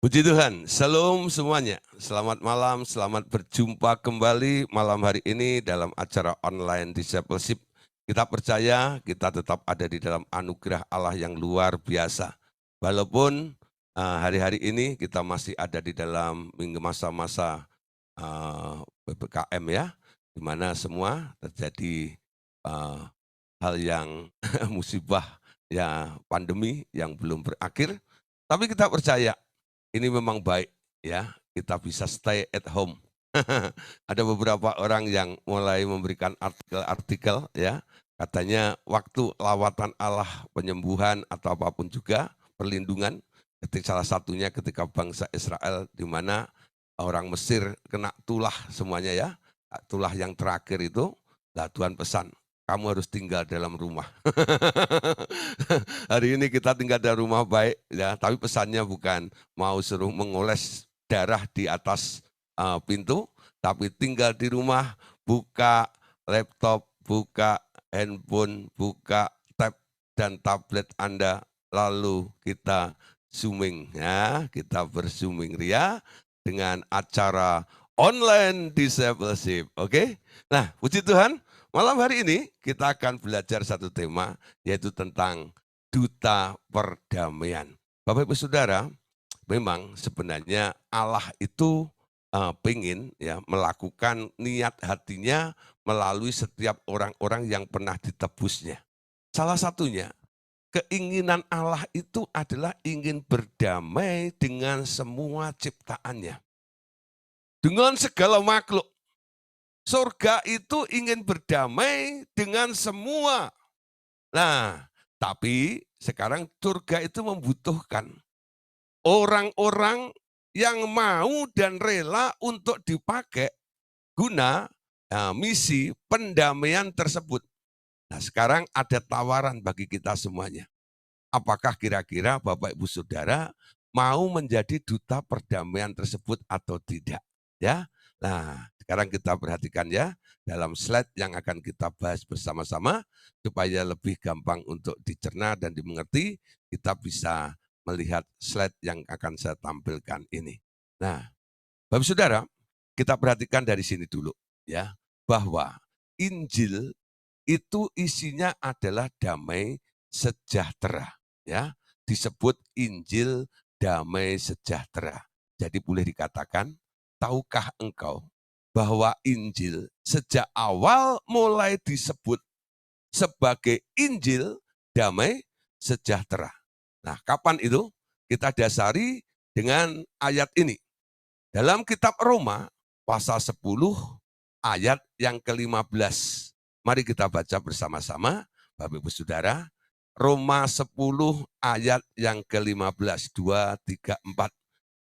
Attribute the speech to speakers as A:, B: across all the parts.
A: Puji Tuhan, shalom semuanya. Selamat malam, selamat berjumpa kembali malam hari ini dalam acara online discipleship. Kita percaya kita tetap ada di dalam anugerah Allah yang luar biasa. Walaupun hari-hari ini kita masih ada di dalam masa-masa PPKM ya, di mana semua terjadi eh, hal yang musibah ya pandemi yang belum berakhir. Tapi kita percaya ini memang baik ya, kita bisa stay at home. Ada beberapa orang yang mulai memberikan artikel-artikel ya, katanya waktu lawatan Allah, penyembuhan atau apapun juga, perlindungan, ketika salah satunya ketika bangsa Israel di mana orang Mesir kena tulah semuanya ya, tulah yang terakhir itu, lah Tuhan pesan, kamu harus tinggal dalam rumah. Hari ini kita tinggal dalam rumah baik ya, tapi pesannya bukan mau suruh mengoles darah di atas pintu, tapi tinggal di rumah, buka laptop, buka handphone, buka tab dan tablet Anda, lalu kita zooming ya, kita berzooming ria dengan acara online discipleship, oke? Nah, puji Tuhan, malam hari ini kita akan belajar satu tema, yaitu tentang duta perdamaian. Bapak Ibu Saudara, memang sebenarnya Allah itu pengen ya melakukan niat hatinya melalui setiap orang-orang yang pernah ditebusnya. Salah satunya, keinginan Allah itu adalah ingin berdamai dengan semua ciptaannya. Dengan segala makhluk. Surga itu ingin berdamai dengan semua. Nah, tapi sekarang surga itu membutuhkan orang-orang yang mau dan rela untuk dipakai guna misi pendamaian tersebut. Nah, sekarang ada tawaran bagi kita semuanya. Apakah kira-kira Bapak Ibu Saudara mau menjadi duta perdamaian tersebut atau tidak? Ya. Nah, sekarang kita perhatikan ya dalam slide yang akan kita bahas bersama-sama supaya lebih gampang untuk dicerna dan dimengerti, kita bisa melihat slide yang akan saya tampilkan ini. Nah, Bapak Saudara, kita perhatikan dari sini dulu ya, bahwa Injil itu isinya adalah damai sejahtera ya, disebut Injil damai sejahtera. Jadi boleh dikatakan, tahukah engkau bahwa Injil sejak awal mulai disebut sebagai Injil damai sejahtera. Nah, kapan itu? Kita dasari dengan ayat ini. Dalam kitab Roma pasal 10 ayat yang ke-15. Mari kita baca bersama-sama, Bapak Ibu Saudara. Roma 10 ayat yang ke-15, 2, 3, 4.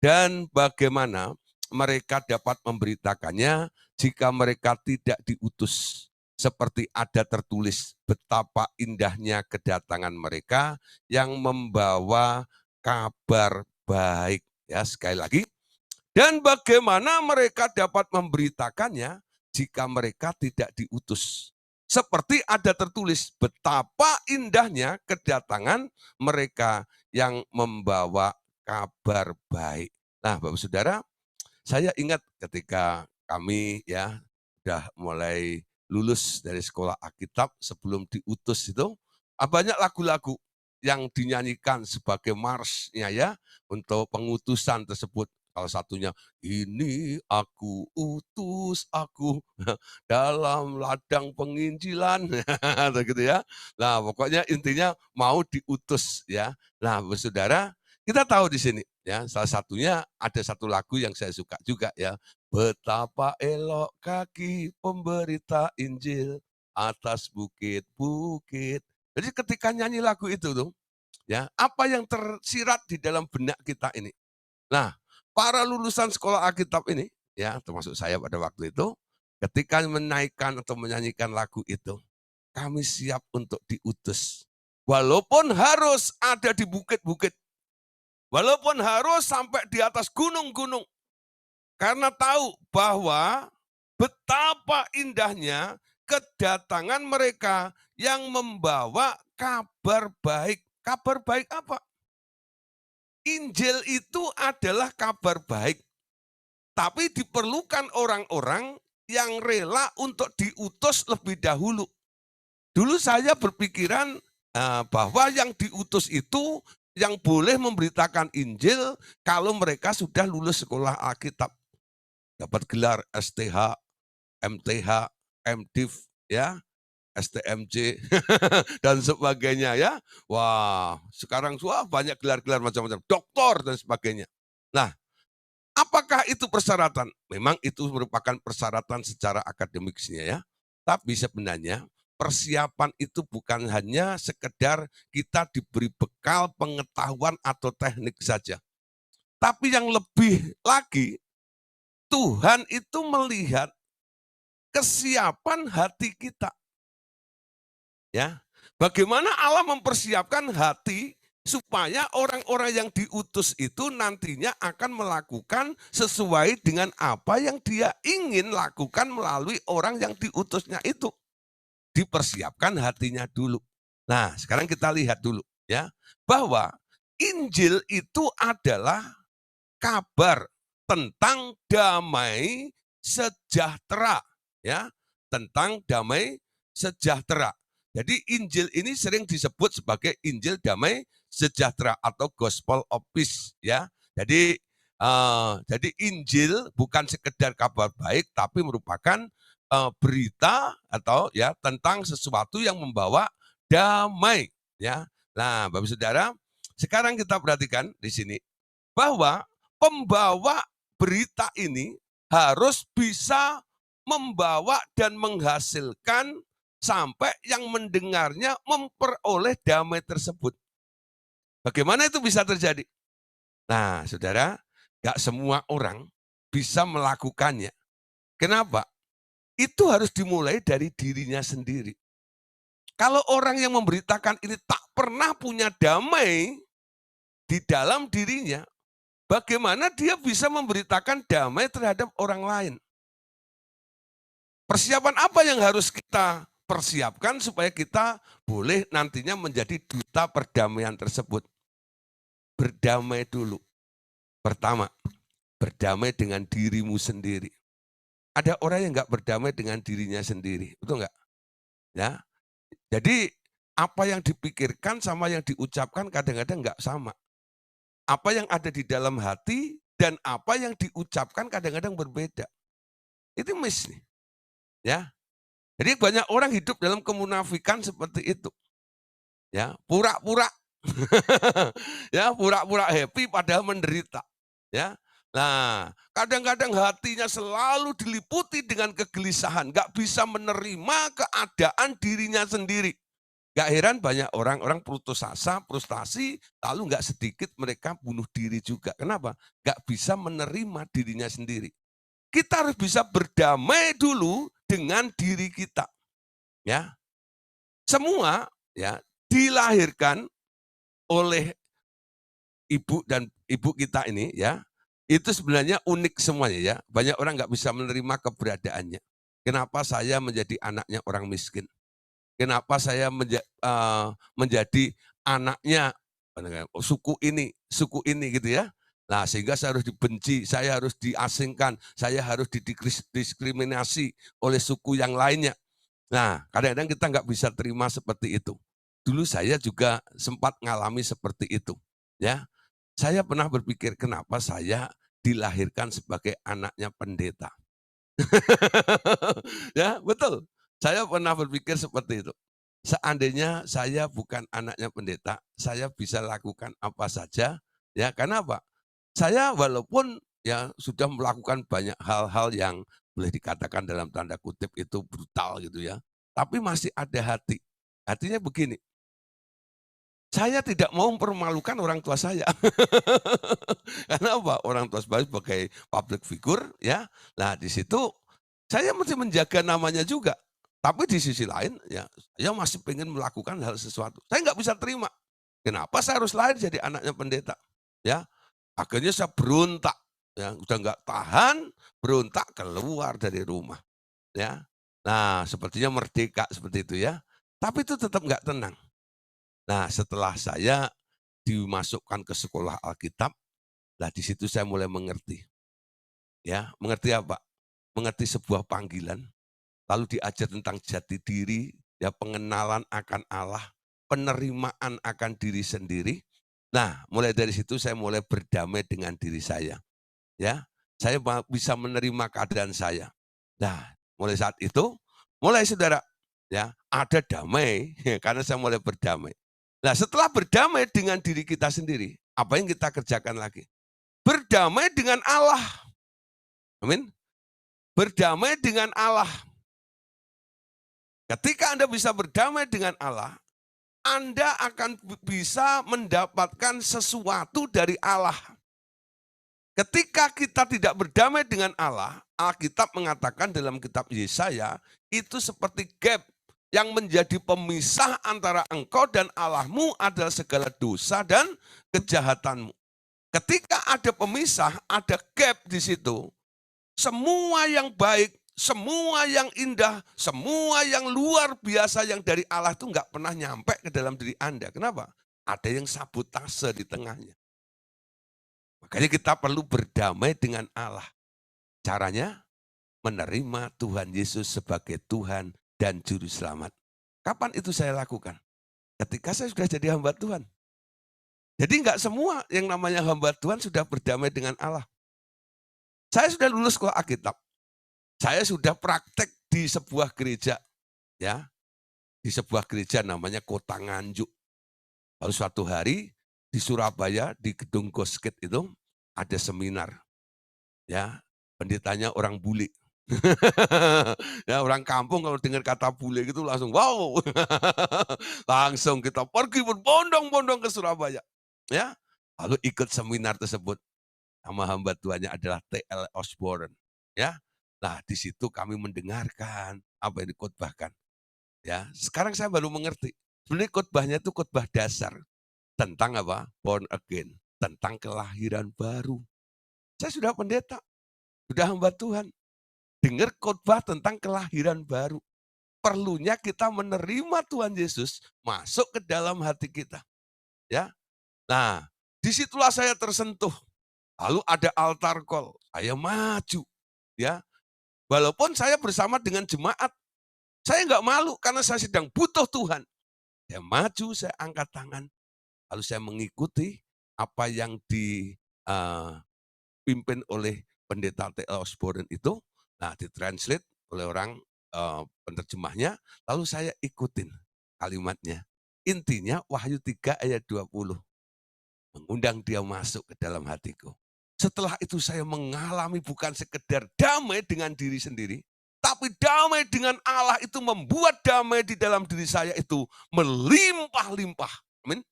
A: Dan bagaimana mereka dapat memberitakannya jika mereka tidak diutus. Seperti ada tertulis betapa indahnya kedatangan mereka yang membawa kabar baik. Ya, sekali lagi, dan bagaimana mereka dapat memberitakannya jika mereka tidak diutus. Seperti ada tertulis betapa indahnya kedatangan mereka yang membawa kabar baik. Nah, Bapak Saudara, saya ingat ketika kami ya sudah mulai lulus dari sekolah Alkitab sebelum diutus itu, banyak lagu-lagu yang dinyanyikan sebagai marsnya ya untuk pengutusan tersebut. Salah satunya, ini aku utus aku dalam ladang penginjilan, gitu ya. Nah, pokoknya intinya mau diutus ya. Nah, saudara, kita tahu di sini ya, salah satunya ada satu lagu yang saya suka juga ya. Betapa elok kaki pemberita Injil atas bukit-bukit. Jadi ketika nyanyi lagu itu tuh, ya, apa yang tersirat di dalam benak kita ini? Nah, para lulusan sekolah Alkitab ini, ya, termasuk saya pada waktu itu, ketika menaikkan atau menyanyikan lagu itu, kami siap untuk diutus. Walaupun harus ada di bukit-bukit, walaupun harus sampai di atas gunung-gunung, karena tahu bahwa betapa indahnya kedatangan mereka yang membawa kabar baik. Kabar baik apa? Injil itu adalah kabar baik, tapi diperlukan orang-orang yang rela untuk diutus lebih dahulu. Dulu saya berpikiran bahwa yang diutus itu yang boleh memberitakan Injil kalau mereka sudah lulus sekolah Alkitab, dapat gelar STH, MTH, MDiv, ya, STMJ dan sebagainya ya. Wah, sekarang banyak gelar-gelar macam-macam, doktor dan sebagainya. Nah, apakah itu persyaratan? Memang itu merupakan persyaratan secara akademisnya ya. Tapi sebenarnya persiapan itu bukan hanya sekedar kita diberi bekal pengetahuan atau teknik saja. Tapi yang lebih lagi, Tuhan itu melihat kesiapan hati kita. Ya, bagaimana Allah mempersiapkan hati supaya orang-orang yang diutus itu nantinya akan melakukan sesuai dengan apa yang dia ingin lakukan melalui orang yang diutusnya itu. Dipersiapkan hatinya dulu. Nah, sekarang kita lihat dulu ya, bahwa Injil itu adalah kabar tentang damai sejahtera, ya, tentang damai sejahtera. Jadi Injil ini sering disebut sebagai Injil damai sejahtera atau Gospel of Peace, ya. Jadi Injil bukan sekedar kabar baik, tapi merupakan berita atau ya tentang sesuatu yang membawa damai, ya. Nah, Bapak Saudara, sekarang kita perhatikan di sini bahwa pembawa berita ini harus bisa membawa dan menghasilkan sampai yang mendengarnya memperoleh damai tersebut. Bagaimana itu bisa terjadi? Nah, saudara, gak semua orang bisa melakukannya. Kenapa? Itu harus dimulai dari dirinya sendiri. Kalau orang yang memberitakan ini tak pernah punya damai di dalam dirinya, bagaimana dia bisa memberitakan damai terhadap orang lain? Persiapan apa yang harus kita persiapkan supaya kita boleh nantinya menjadi duta perdamaian tersebut? Berdamai dulu. Pertama, berdamai dengan dirimu sendiri. Ada orang yang nggak berdamai dengan dirinya sendiri, betul nggak? Ya, jadi apa yang dipikirkan sama yang diucapkan kadang-kadang nggak sama. Apa yang ada di dalam hati dan apa yang diucapkan kadang-kadang berbeda. Itu miss nih. Ya. Jadi banyak orang hidup dalam kemunafikan seperti itu. Ya, pura-pura. Ya, pura-pura happy padahal menderita. Ya. Nah, kadang-kadang hatinya selalu diliputi dengan kegelisahan, nggak bisa menerima keadaan dirinya sendiri. Gak heran banyak orang putus asa, frustasi, lalu nggak sedikit mereka bunuh diri juga. Kenapa? Nggak bisa menerima dirinya sendiri. Kita harus bisa berdamai dulu dengan diri kita. Ya, semua ya dilahirkan oleh ibu dan ibu kita ini ya, itu sebenarnya unik semuanya ya. Banyak orang nggak bisa menerima keberadaannya. Kenapa saya menjadi anaknya orang miskin? Kenapa saya menjadi anaknya suku ini gitu ya. Nah, sehingga saya harus dibenci, saya harus diasingkan, saya harus didiskriminasi oleh suku yang lainnya. Nah, kadang-kadang kita nggak bisa terima seperti itu. Dulu saya juga sempat ngalami seperti itu. Ya, saya pernah berpikir kenapa saya dilahirkan sebagai anaknya pendeta. Ya, betul. Saya pernah berpikir seperti itu. Seandainya saya bukan anaknya pendeta, saya bisa lakukan apa saja. Ya, karena apa? Saya walaupun ya sudah melakukan banyak hal-hal yang boleh dikatakan dalam tanda kutip itu brutal gitu ya. Tapi masih ada hati. Artinya begini, saya tidak mau mempermalukan orang tua saya. Karena apa? Orang tua saya sebagai public figure ya. Nah, di situ saya mesti menjaga namanya juga. Tapi di sisi lain ya saya masih pengen melakukan hal sesuatu. Saya nggak bisa terima. Kenapa saya harus lahir jadi anaknya pendeta? Ya, akhirnya saya berontak. Ya, udah nggak tahan, berontak keluar dari rumah. Ya, nah sepertinya merdeka seperti itu ya. Tapi itu tetap nggak tenang. Nah, setelah saya dimasukkan ke sekolah Alkitab, lah di situ saya mulai mengerti. Ya, mengerti apa? Mengerti sebuah panggilan, lalu diajar tentang jati diri, ya pengenalan akan Allah, penerimaan akan diri sendiri. Nah, mulai dari situ saya mulai berdamai dengan diri saya. Ya, saya bisa menerima keadaan saya. Nah, mulai saat itu, mulai saudara, ya ada damai karena saya mulai berdamai. Nah, setelah berdamai dengan diri kita sendiri, apa yang kita kerjakan lagi? Berdamai dengan Allah. Amin. Berdamai dengan Allah. Ketika Anda bisa berdamai dengan Allah, Anda akan bisa mendapatkan sesuatu dari Allah. Ketika kita tidak berdamai dengan Allah, Alkitab mengatakan dalam kitab Yesaya, itu seperti gap yang menjadi pemisah antara engkau dan Allahmu adalah segala dosa dan kejahatanmu. Ketika ada pemisah, ada gap di situ. Semua yang baik, semua yang indah, semua yang luar biasa yang dari Allah itu nggak pernah nyampe ke dalam diri Anda. Kenapa? Ada yang sabotase di tengahnya. Makanya kita perlu berdamai dengan Allah. Caranya menerima Tuhan Yesus sebagai Tuhan dan Juru Selamat. Kapan itu saya lakukan? Ketika saya sudah jadi hamba Tuhan. Jadi enggak semua yang namanya hamba Tuhan sudah berdamai dengan Allah. Saya sudah lulus sekolah Alkitab. Saya sudah praktek di sebuah gereja. Ya, di sebuah gereja namanya Kota Nganjuk. Lalu suatu hari di Surabaya, di gedung Gosket itu, ada seminar. Ya, pendetanya orang bule. Ya, orang kampung kalau dengar kata bule gitu langsung wow. Langsung kita pergi berbondong-bondong ke Surabaya. Ya, lalu ikut seminar tersebut. Nama hamba Tuhannya adalah T.L. Osborne. Ya, nah di situ kami mendengarkan apa yang dikhotbahkan. Ya, sekarang saya baru mengerti. Sebenarnya khotbahnya itu khotbah dasar tentang apa? Born again, tentang kelahiran baru. Saya sudah pendeta, sudah hamba Tuhan. Dengar khotbah tentang kelahiran baru. Perlunya kita menerima Tuhan Yesus masuk ke dalam hati kita. Ya, nah disitulah saya tersentuh. Lalu ada altar call, saya maju. Ya, walaupun saya bersama dengan jemaat, saya nggak malu karena saya sedang butuh Tuhan. Saya maju, saya angkat tangan, lalu saya mengikuti apa yang dipimpin oleh pendeta T.L. Osborne itu. Nah, ditranslate oleh orang penerjemahnya, lalu saya ikutin kalimatnya. Intinya Wahyu 3 ayat 20. Mengundang dia masuk ke dalam hatiku. Setelah itu saya mengalami bukan sekedar damai dengan diri sendiri, tapi damai dengan Allah itu membuat damai di dalam diri saya itu melimpah-limpah. Amin.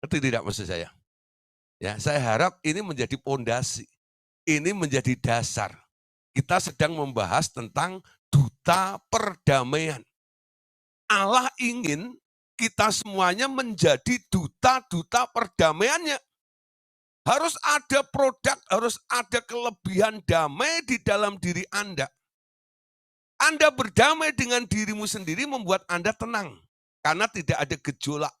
A: Ngerti tidak maksud saya? Ya, saya harap ini menjadi pondasi. Ini menjadi dasar. Kita sedang membahas tentang duta perdamaian. Allah ingin kita semuanya menjadi duta-duta perdamaiannya. Harus ada produk, harus ada kelebihan damai di dalam diri Anda. Anda berdamai dengan dirimu sendiri membuat Anda tenang. Karena tidak ada gejolak.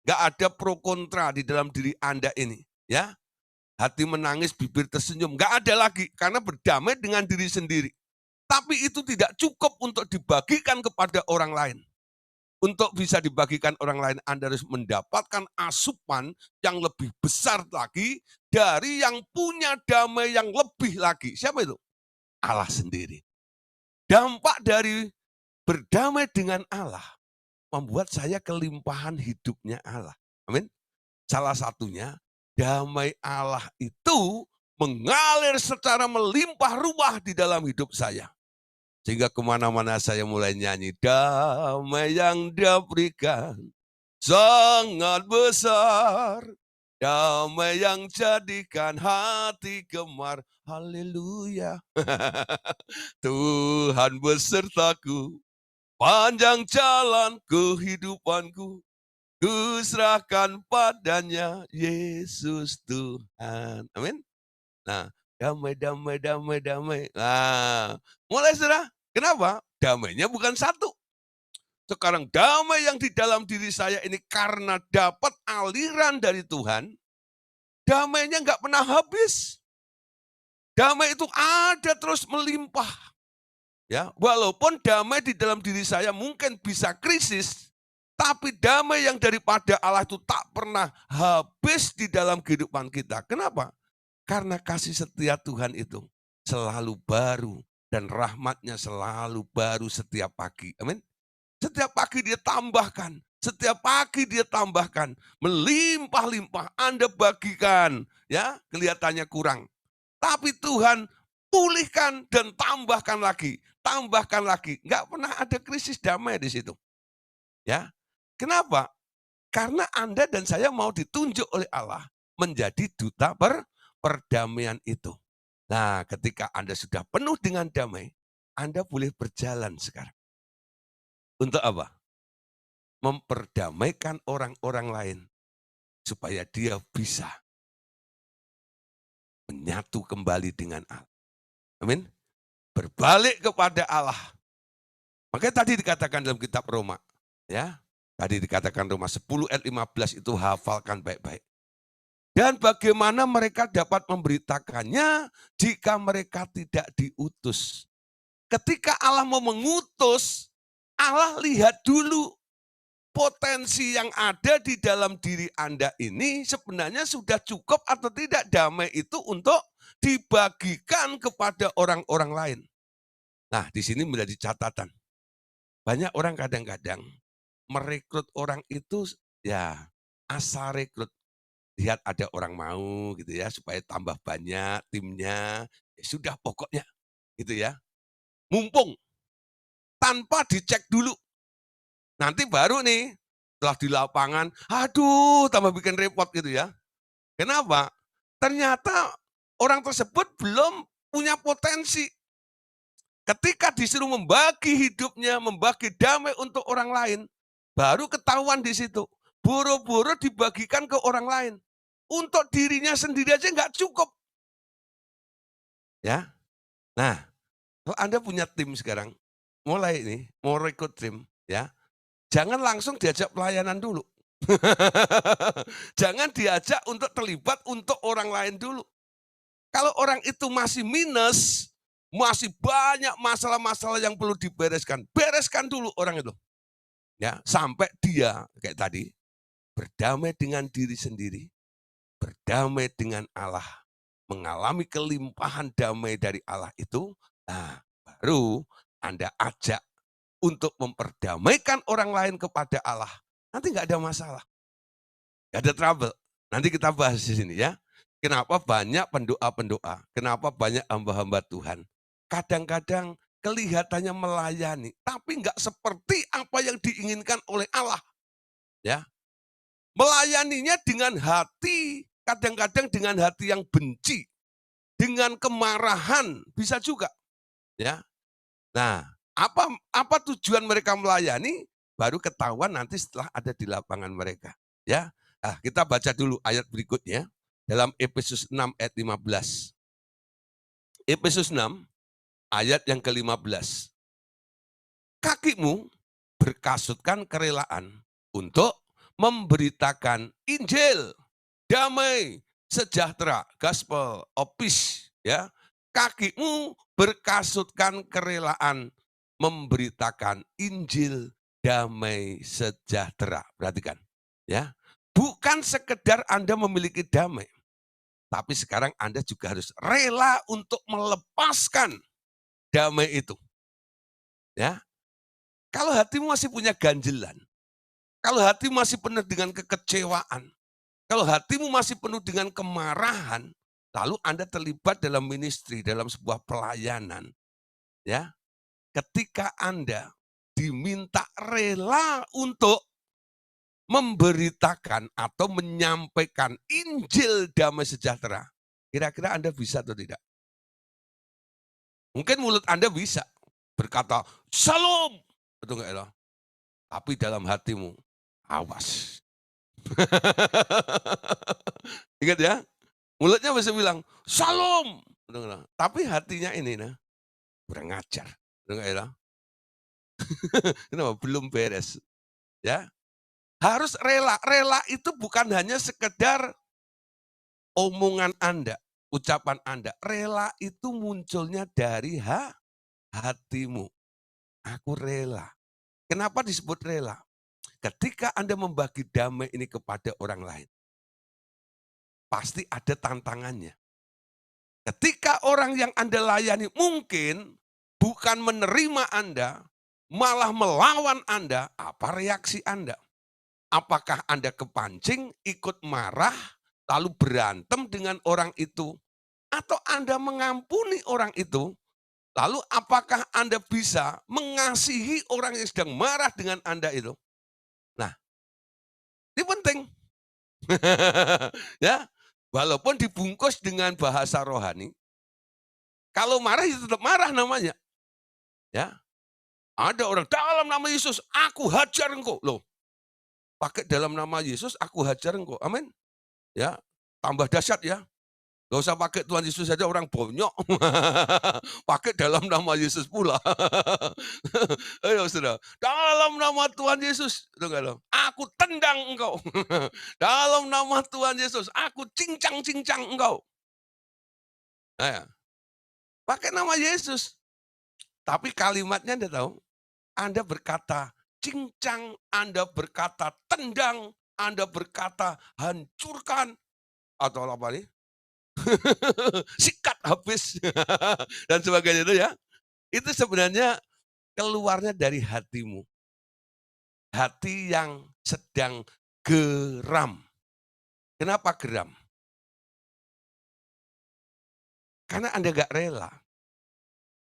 A: Gak ada pro kontra di dalam diri Anda ini. Ya, hati menangis, bibir tersenyum. Gak ada lagi karena berdamai dengan diri sendiri. Tapi itu tidak cukup untuk dibagikan kepada orang lain. Untuk bisa dibagikan orang lain, Anda harus mendapatkan asupan yang lebih besar lagi dari yang punya damai yang lebih lagi. Siapa itu? Allah sendiri. Dampak dari berdamai dengan Allah membuat saya kelimpahan hidupnya Allah. Amin. Salah satunya, damai Allah itu mengalir secara melimpah ruah di dalam hidup saya. Sehingga kemana-mana saya mulai nyanyi, damai yang dia berikan sangat besar. Damai yang jadikan hati gemar. Haleluya. Tuhan besertaku. Panjang jalan kehidupanku. Ku serahkan padanya Yesus Tuhan. Amin. Nah, damai, damai, damai, damai. Nah, mulai saudara. Kenapa? Damainya bukan satu. Sekarang damai yang di dalam diri saya ini karena dapat aliran dari Tuhan, damainya nggak pernah habis. Damai itu ada terus melimpah. Ya, walaupun damai di dalam diri saya mungkin bisa krisis, tapi damai yang daripada Allah itu tak pernah habis di dalam kehidupan kita. Kenapa? Karena kasih setia Tuhan itu selalu baru dan rahmatnya selalu baru setiap pagi. Amin. Setiap pagi dia tambahkan, setiap pagi dia tambahkan, melimpah-limpah Anda bagikan, ya, kelihatannya kurang. Tapi Tuhan pulihkan dan tambahkan lagi, tambahkan lagi. Enggak pernah ada krisis damai di situ. Ya. Kenapa? Karena Anda dan saya mau ditunjuk oleh Allah menjadi duta perdamaian itu. Nah, ketika Anda sudah penuh dengan damai, Anda boleh berjalan sekarang. Untuk apa? Memperdamaikan orang-orang lain supaya dia bisa menyatu kembali dengan Allah. Amin. Berbalik kepada Allah. Makanya tadi dikatakan dalam kitab Roma, ya. Tadi dikatakan Roma 10 ayat 15 itu hafalkan baik-baik. Dan bagaimana mereka dapat memberitakannya jika mereka tidak diutus. Ketika Allah mau mengutus, Allah lihat dulu potensi yang ada di dalam diri Anda ini sebenarnya sudah cukup atau tidak damai itu untuk dibagikan kepada orang-orang lain. Nah, di sini menjadi catatan. Banyak orang kadang-kadang merekrut orang itu ya asal rekrut. Lihat ada orang mau gitu ya supaya tambah banyak timnya. Ya sudah pokoknya gitu ya. Mumpung tanpa dicek dulu. Nanti baru nih setelah di lapangan, aduh tambah bikin repot gitu ya. Kenapa? Ternyata orang tersebut belum punya potensi. Ketika disuruh membagi hidupnya, membagi damai untuk orang lain, baru ketahuan di situ. Buru-buru dibagikan ke orang lain. Untuk dirinya sendiri aja nggak cukup. Ya, nah, kalau Anda punya tim sekarang, mulai ini, mau rekrut tim, ya, jangan langsung diajak pelayanan dulu. Jangan diajak untuk terlibat untuk orang lain dulu. Kalau orang itu masih minus, masih banyak masalah-masalah yang perlu dibereskan, bereskan dulu orang itu. Ya, sampai dia kayak tadi berdamai dengan diri sendiri, berdamai dengan Allah, mengalami kelimpahan damai dari Allah itu, nah baru Anda ajak untuk memperdamaikan orang lain kepada Allah. Nanti nggak ada masalah, nggak ada trouble. Nanti kita bahas di sini ya. Kenapa banyak pendoa-pendoa, kenapa banyak hamba-hamba Tuhan. Kadang-kadang kelihatannya melayani, tapi nggak seperti apa yang diinginkan oleh Allah. Ya, melayaninya dengan hati, kadang-kadang dengan hati yang benci, dengan kemarahan, bisa juga. Ya, nah, apa tujuan mereka melayani? Baru ketahuan nanti setelah ada di lapangan mereka. Ya, nah, kita baca dulu ayat berikutnya dalam Efesus 6 ayat 15. Efesus 6 ayat yang ke-15. Kakimu berkasutkan kerelaan untuk memberitakan Injil, damai, sejahtera, gospel of peace, ya. Kakimu berkasutkan kerelaan memberitakan Injil, damai, sejahtera. Perhatikan, ya. Bukan sekedar Anda memiliki damai, tapi sekarang Anda juga harus rela untuk melepaskan damai itu. Ya, kalau hatimu masih punya ganjelan, kalau hatimu masih penuh dengan kekecewaan, kalau hatimu masih penuh dengan kemarahan, lalu Anda terlibat dalam ministry, dalam sebuah pelayanan, ya. Ketika Anda diminta rela untuk memberitakan atau menyampaikan Injil damai sejahtera, kira-kira Anda bisa atau tidak? Mungkin mulut Anda bisa berkata, "Shalom." Betul nggak ya? Tapi dalam hatimu, awas. Ingat ya, mulutnya bisa bilang, "Shalom." Betul nggak? Tapi hatinya ini nah, kurang ajar. Betul nggak ya? Kenapa? Belum beres, ya. Harus rela. Rela itu bukan hanya sekedar omongan Anda, ucapan Anda. Rela itu munculnya dari hatimu. Aku rela. Kenapa disebut rela? Ketika Anda membagi damai ini kepada orang lain, pasti ada tantangannya. Ketika orang yang Anda layani mungkin bukan menerima Anda, malah melawan Anda, apa reaksi Anda? Apakah Anda kepancing, ikut marah, lalu berantem dengan orang itu? Atau Anda mengampuni orang itu? Lalu apakah Anda bisa mengasihi orang yang sedang marah dengan Anda itu? Nah, ini penting. Ya, walaupun dibungkus dengan bahasa rohani, kalau marah ya tetap marah namanya. Ya, ada orang dalam nama Yesus, aku hajar engkau. Loh, pakai dalam nama Yesus, aku hajar engkau. Amin. Ya, tambah dahsyat ya. Gak usah pakai Tuhan Yesus saja orang bonyok. Pakai dalam nama Yesus pula. Ayo saudara, dalam nama Tuhan Yesus. Aku tendang engkau. Dalam nama Tuhan Yesus, aku cincang-cincang engkau. Nah, ya, pakai nama Yesus. Tapi kalimatnya Anda tahu, Anda berkata cincang, Anda berkata tendang, Anda berkata hancurkan, atau apa nih? Sikat habis dan sebagainya itu ya. Itu sebenarnya keluarnya dari hatimu. Hati yang sedang geram. Kenapa geram? Karena Anda gak rela.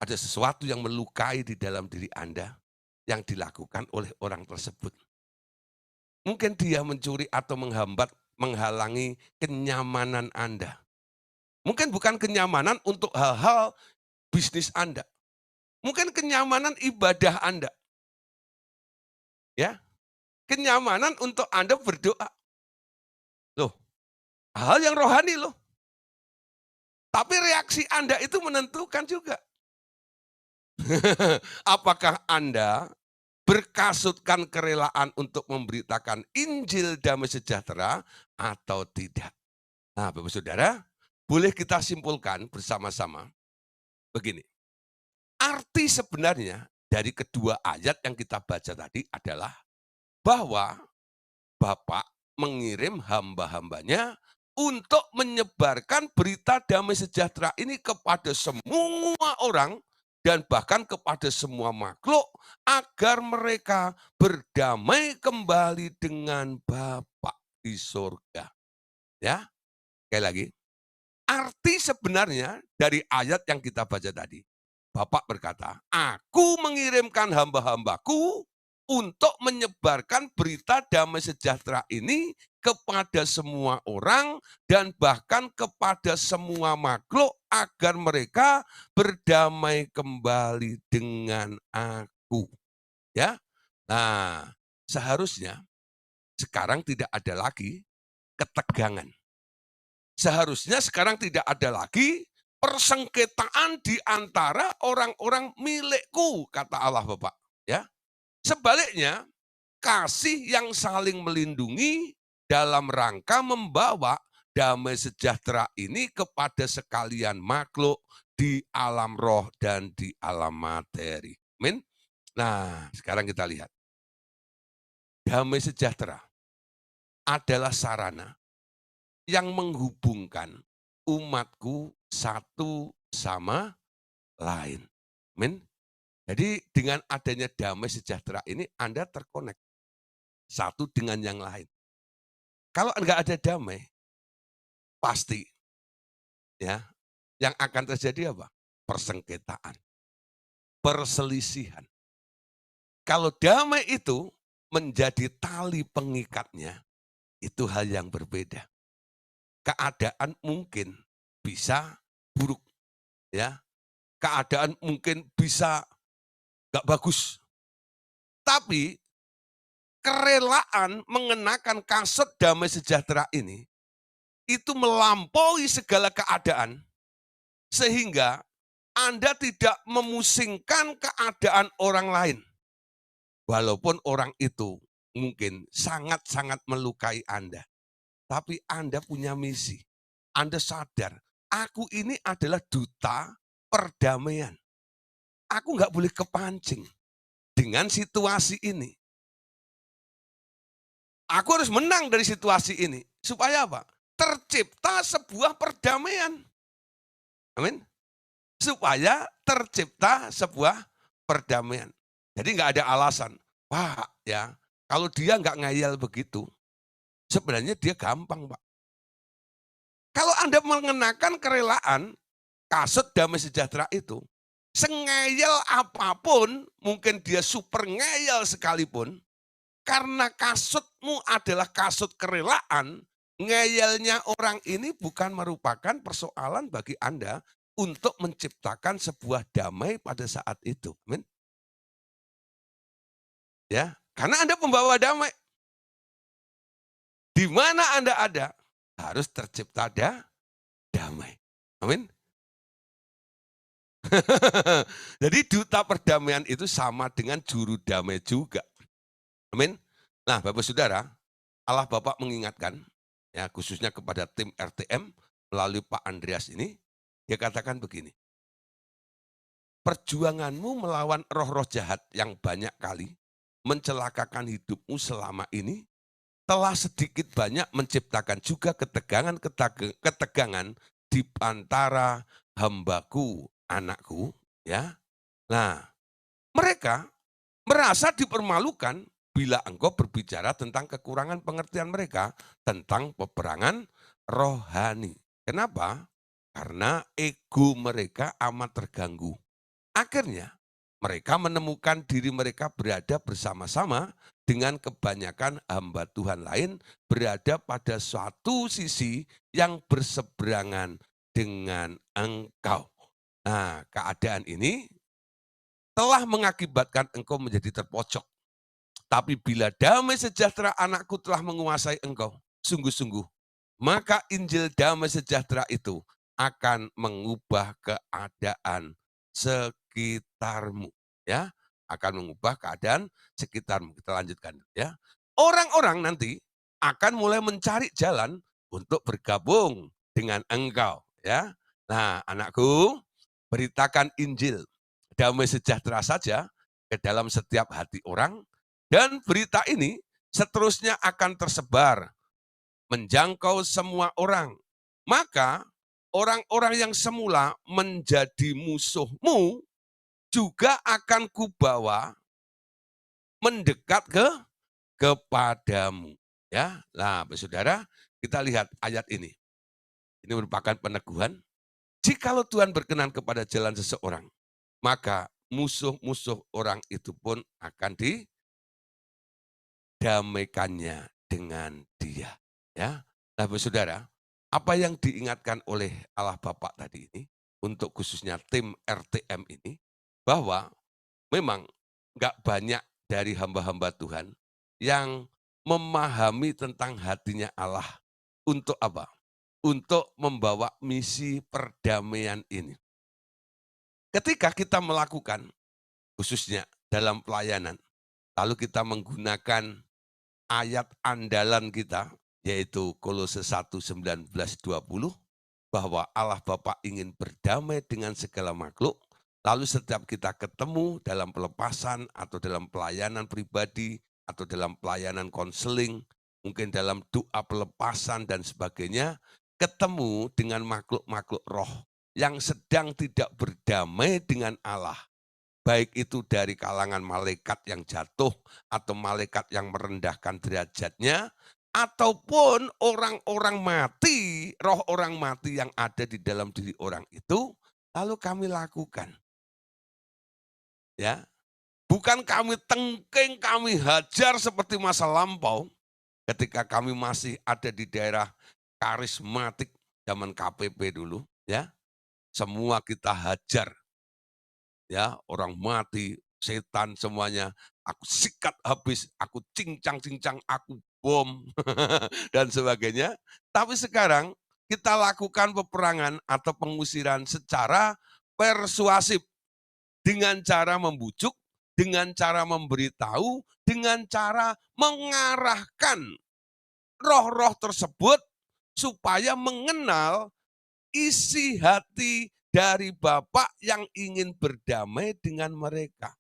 A: Ada sesuatu yang melukai di dalam diri Anda yang dilakukan oleh orang tersebut. Mungkin dia mencuri atau menghambat, menghalangi kenyamanan Anda. Mungkin bukan kenyamanan untuk hal-hal bisnis Anda. Mungkin kenyamanan ibadah Anda. Ya, kenyamanan untuk Anda berdoa. Loh, hal yang rohani loh. Tapi reaksi Anda itu menentukan juga. Apakah Anda berkasutkan kerelaan untuk memberitakan Injil damai sejahtera atau tidak? Nah, Bapak Saudara, boleh kita simpulkan bersama-sama begini. Arti sebenarnya dari kedua ayat yang kita baca tadi adalah bahwa Bapa mengirim hamba-hambanya untuk menyebarkan berita damai sejahtera ini kepada semua orang dan bahkan kepada semua makhluk agar mereka berdamai kembali dengan Bapa di surga. Ya, sekali lagi. Arti sebenarnya dari ayat yang kita baca tadi. Bapak berkata, aku mengirimkan hamba-hambaku untuk menyebarkan berita damai sejahtera ini kepada semua orang dan bahkan kepada semua makhluk agar mereka berdamai kembali dengan aku. Ya. Nah, seharusnya sekarang tidak ada lagi ketegangan. Seharusnya sekarang tidak ada lagi persengketaan di antara orang-orang milikku, kata Allah Bapak. Ya, sebaliknya, kasih yang saling melindungi dalam rangka membawa damai sejahtera ini kepada sekalian makhluk di alam roh dan di alam materi. Amin. Nah, sekarang kita lihat. Damai sejahtera adalah sarana yang menghubungkan umatku satu sama lain. Amin. Jadi dengan adanya damai sejahtera ini Anda terkonek satu dengan yang lain. Kalau enggak ada damai, pasti ya yang akan terjadi apa? Persengketaan, perselisihan. Kalau damai itu menjadi tali pengikatnya, itu hal yang berbeda. Keadaan mungkin bisa buruk, ya. Keadaan mungkin bisa gak bagus. Tapi kerelaan mengenakan kasut damai sejahtera ini, itu melampaui segala keadaan, sehingga Anda tidak memusingkan keadaan orang lain. Walaupun orang itu mungkin sangat-sangat melukai Anda, tapi Anda punya misi. Anda sadar, aku ini adalah duta perdamaian. Aku nggak boleh kepancing dengan situasi ini. Aku harus menang dari situasi ini. Supaya apa? Tercipta sebuah perdamaian. Amin. Supaya tercipta sebuah perdamaian. Jadi nggak ada alasan. Wah ya, kalau dia nggak ngayal begitu, sebenarnya dia gampang Pak. Kalau Anda mengenakan kerelaan, kasut damai sejahtera itu, sengeyel apapun, mungkin dia super ngeyel sekalipun, karena kasutmu adalah kasut kerelaan, ngeyelnya orang ini bukan merupakan persoalan bagi Anda untuk menciptakan sebuah damai pada saat itu. Amin. Ya, karena Anda pembawa damai. Di mana Anda ada, harus tercipta damai. Amin. Jadi duta perdamaian itu sama dengan juru damai juga. Amin. Nah, Bapak Saudara, Allah Bapak mengingatkan, ya khususnya kepada tim RTM melalui Pak Andreas ini, dia katakan begini, perjuanganmu melawan roh-roh jahat yang banyak kali mencelakakan hidupmu selama ini, telah sedikit banyak menciptakan juga ketegangan di antara hambaku, anakku, ya. Nah, mereka merasa dipermalukan bila engkau berbicara tentang kekurangan pengertian mereka tentang peperangan rohani. Kenapa? Karena ego mereka amat terganggu. Akhirnya mereka menemukan diri mereka berada bersama-sama dengan kebanyakan hamba Tuhan lain berada pada suatu sisi yang berseberangan dengan engkau. Nah, keadaan ini telah mengakibatkan engkau menjadi terpojok. Tapi bila damai sejahtera anakku telah menguasai engkau, sungguh-sungguh, maka Injil damai sejahtera itu akan mengubah keadaan sekitarmu. Ya, akan mengubah keadaan sekitarmu. Kita lanjutkan ya. Orang-orang nanti akan mulai mencari jalan untuk bergabung dengan engkau. Ya, nah anakku, beritakan Injil damai sejahtera saja ke dalam setiap hati orang, dan berita ini seterusnya akan tersebar, menjangkau semua orang. Maka orang-orang yang semula menjadi musuhmu juga akan kubawa mendekat kepadamu. Ya, nah, saudara, kita lihat ayat ini. Ini merupakan peneguhan. Jikalau Tuhan berkenan kepada jalan seseorang, maka musuh-musuh orang itu pun akan didamaikannya dengan dia. Ya, nah saudara, apa yang diingatkan oleh Allah Bapa tadi ini, untuk khususnya tim RTM ini, bahwa memang nggak banyak dari hamba-hamba Tuhan yang memahami tentang hatinya Allah. Untuk apa? Untuk membawa misi perdamaian ini. Ketika kita melakukan, khususnya dalam pelayanan, lalu kita menggunakan ayat andalan kita, yaitu Kolose 1:19-20, bahwa Allah Bapa ingin berdamai dengan segala makhluk, lalu setiap kita ketemu dalam pelepasan atau dalam pelayanan pribadi atau dalam pelayanan konseling, mungkin dalam doa pelepasan dan sebagainya, ketemu dengan makhluk-makhluk roh yang sedang tidak berdamai dengan Allah. Baik itu dari kalangan malaikat yang jatuh atau malaikat yang merendahkan derajatnya, ataupun orang-orang mati, roh orang mati yang ada di dalam diri orang itu, lalu kami lakukan. Ya, bukan kami tengking, kami hajar seperti masa lampau ketika kami masih ada di daerah karismatik zaman KPP dulu, ya. Semua kita hajar, ya, orang mati, setan semuanya, aku sikat habis, aku cincang-cincang, aku bom, dan sebagainya. Tapi sekarang kita lakukan peperangan atau pengusiran secara persuasif, dengan cara membujuk, dengan cara memberitahu, dengan cara mengarahkan roh-roh tersebut supaya mengenal isi hati dari Bapa yang ingin berdamai dengan mereka.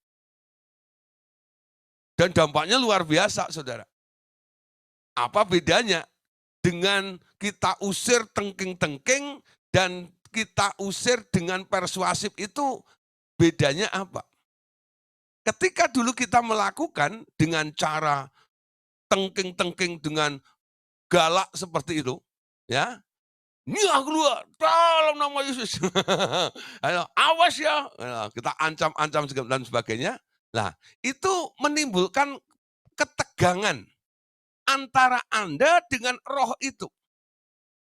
A: Dan dampaknya luar biasa, saudara. Apa bedanya dengan kita usir tengking-tengking dan kita usir dengan persuasif itu bedanya apa? Ketika dulu kita melakukan dengan cara tengking-tengking dengan galak seperti itu, ya, "Nia keluar dalam nama Yesus." Ayo, "Awas ya." Kita ancam-ancam dan sebagainya. Nah, itu menimbulkan ketegangan antara Anda dengan roh itu.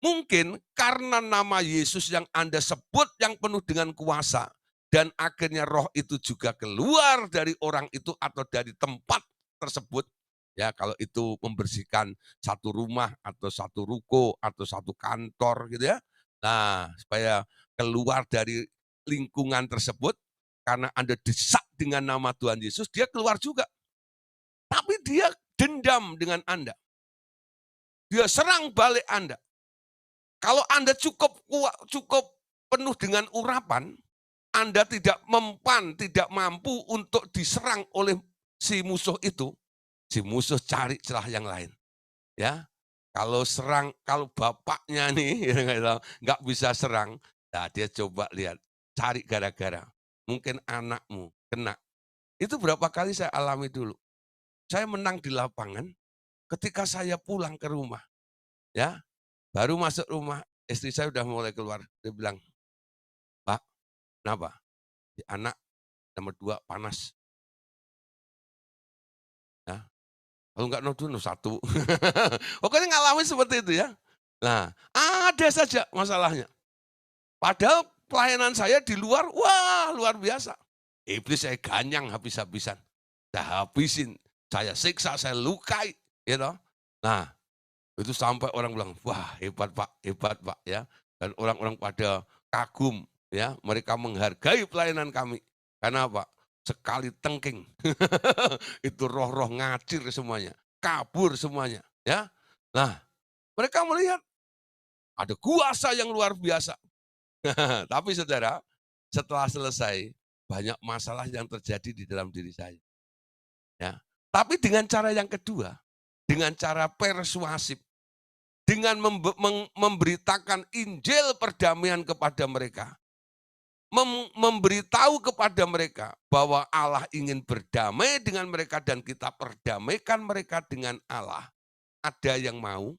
A: Mungkin karena nama Yesus yang Anda sebut yang penuh dengan kuasa, dan akhirnya roh itu juga keluar dari orang itu atau dari tempat tersebut. Ya, kalau itu membersihkan satu rumah atau satu ruko atau satu kantor gitu ya. Nah, supaya keluar dari lingkungan tersebut karena Anda desak dengan nama Tuhan Yesus, dia keluar juga. Tapi dia dendam dengan Anda. Dia serang balik Anda. Kalau Anda cukup penuh dengan urapan, Anda tidak mempan, tidak mampu untuk diserang oleh si musuh itu, si musuh cari celah yang lain. Ya, kalau bapaknya nih nggak bisa serang, nah dia coba lihat, cari gara-gara. Mungkin anakmu kena. Itu berapa kali saya alami dulu. Saya menang di lapangan, ketika saya pulang ke rumah, ya, baru masuk rumah, istri saya udah mulai keluar. Dia bilang, "Pak, kenapa? Si anak nomor 2 panas." Ya, kalau nggak nuduh, nuduh satu. Pokoknya ngalamin seperti itu ya. Nah, ada saja masalahnya. Padahal pelayanan saya di luar, wah luar biasa. Iblis saya ganyang habis-habisan. Saya habisin, saya siksa, saya lukai. Gitu. Nah, itu sampai orang bilang, wah hebat Pak ya. Dan orang-orang pada kagum ya, mereka menghargai pelayanan kami. Karena apa? Sekali tengking, itu roh-roh ngacir semuanya, kabur semuanya ya. Nah, mereka melihat ada kuasa yang luar biasa. Tapi saudara, setelah selesai, banyak masalah yang terjadi di dalam diri saya. Ya. Tapi dengan cara yang kedua, dengan cara persuasif, dengan memberitakan Injil perdamaian kepada mereka, memberitahu kepada mereka bahwa Allah ingin berdamai dengan mereka dan kita perdamaikan mereka dengan Allah. Ada yang mau,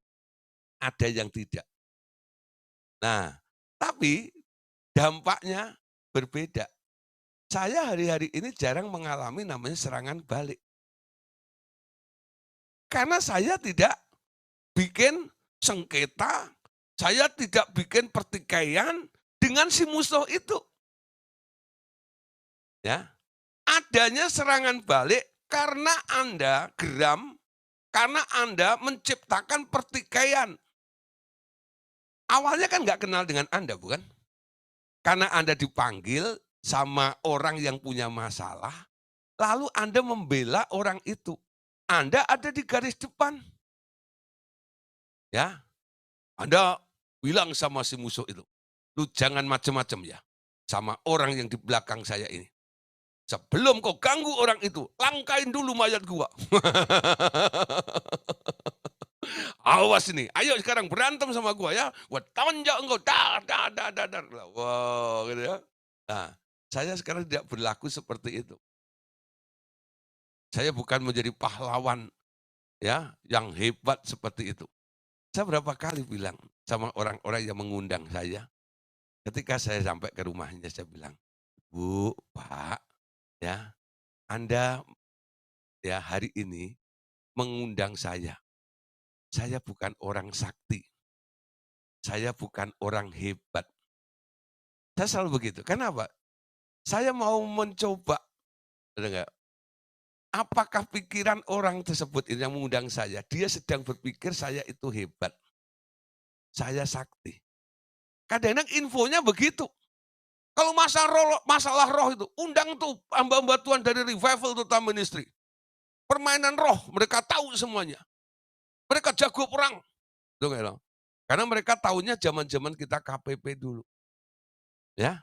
A: ada yang tidak. Nah, tapi dampaknya berbeda. Saya hari-hari ini jarang mengalami namanya serangan balik. Karena saya tidak bikin sengketa, saya tidak bikin pertikaian dengan si musuh itu. Ya, adanya serangan balik karena Anda geram, karena Anda menciptakan pertikaian. Awalnya kan nggak kenal dengan Anda, bukan? Karena Anda dipanggil sama orang yang punya masalah, lalu Anda membela orang itu. Anda ada di garis depan. Ya, Anda bilang sama si musuh itu, "Lu jangan macam-macam ya sama orang yang di belakang saya ini. Sebelum kau ganggu orang itu, langkain dulu mayat gua." "Awas ini, ayo sekarang berantem sama gua ya. Gua tonjok engkau, dar dar dar dar dar." Wow, gitu ya. Nah, saya sekarang tidak berlaku seperti itu. Saya bukan menjadi pahlawan ya yang hebat seperti itu. Saya berapa kali bilang sama orang-orang yang mengundang saya, ketika saya sampai ke rumahnya saya bilang, "Bu, Pak, ya, Anda ya hari ini mengundang saya. Saya bukan orang sakti, saya bukan orang hebat." Saya selalu begitu. Kenapa? Saya mau mencoba, benar nggak? Apakah pikiran orang tersebut ini yang mengundang saya, dia sedang berpikir saya itu hebat, saya sakti. Kadang-kadang infonya begitu. Kalau masalah roh itu, undang tuh hamba-hamba Tuhan dari Revival Total Ministry. Permainan roh, mereka tahu semuanya. Mereka jago perang. Tuh, gitu. Karena mereka tahunya zaman-zaman kita KPP dulu. Ya,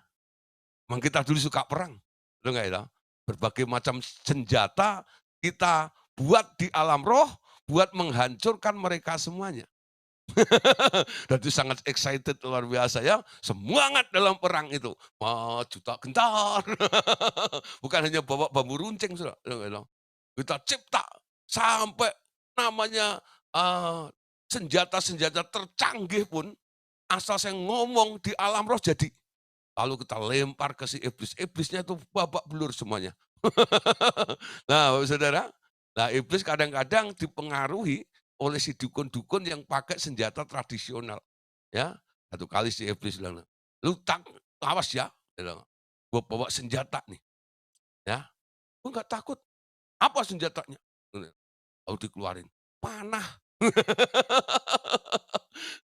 A: memang kita dulu suka perang. Tuh, gitu. Berbagai macam senjata kita buat di alam roh, buat menghancurkan mereka semuanya. Dan itu sangat excited luar biasa ya, semangat dalam perang itu. Maju tak gentar. Bukan hanya bawa bambu runcing Saudara, gitu. Kita cipta sampai namanya, senjata-senjata tercanggih pun asal saya ngomong di alam roh jadi. Lalu kita lempar ke si iblis, iblisnya itu babak belur semuanya. Nah, Bapak Saudara, nah iblis kadang-kadang dipengaruhi oleh si dukun-dukun yang pakai senjata tradisional. Ya, satu kali si iblis bilang, "Lu awas ya," dia bilang, "gua bawa senjata nih, ya." "Gua nggak takut." "Apa senjatanya?" Lalu dikeluarin, "Panah."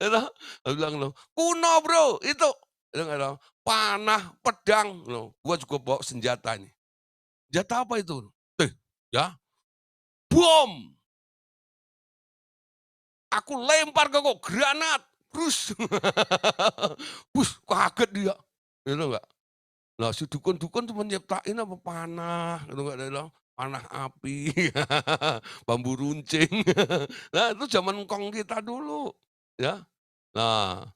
A: Itu, dia bilang loh, "Kuno Bro, itu." Dia bilang, "Panah, pedang." Loh, "Gua juga bawa senjata nih." "Senjata apa itu?" "Eh, ya, bom." Aku lempar ke kau, granat, brus. Bus, kaget dia, gitu enggak. Lah si dukun-dukun tuh nyiptain apa panah, gitu enggak, dia bilang, panah api, bambu runcing. Nah itu zaman engkong kita dulu, ya. Nah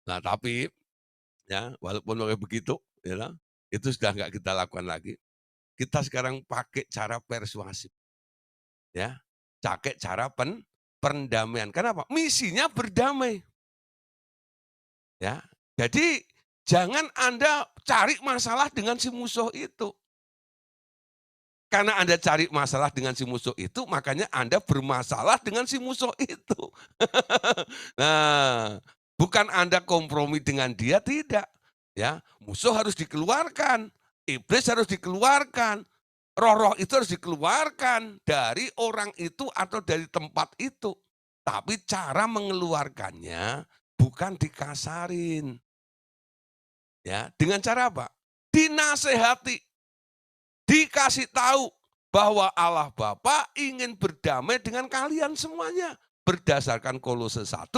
A: nah tapi, ya walaupun kayak begitu, ya, itu sudah enggak kita lakukan lagi. Kita sekarang pakai cara persuasif, ya. Pakai cara perdamaian. Kenapa? Misinya berdamai. Ya, jadi jangan Anda cari masalah dengan si musuh itu. Karena Anda cari masalah dengan si musuh itu, makanya Anda bermasalah dengan si musuh itu. Nah, bukan Anda kompromi dengan dia, tidak. Ya, musuh harus dikeluarkan, iblis harus dikeluarkan, roh-roh itu harus dikeluarkan dari orang itu atau dari tempat itu. Tapi cara mengeluarkannya bukan dikasarin. Ya, dengan cara apa? Dinasehati, dikasih tahu bahwa Allah Bapa ingin berdamai dengan kalian semuanya. Berdasarkan Kolose 1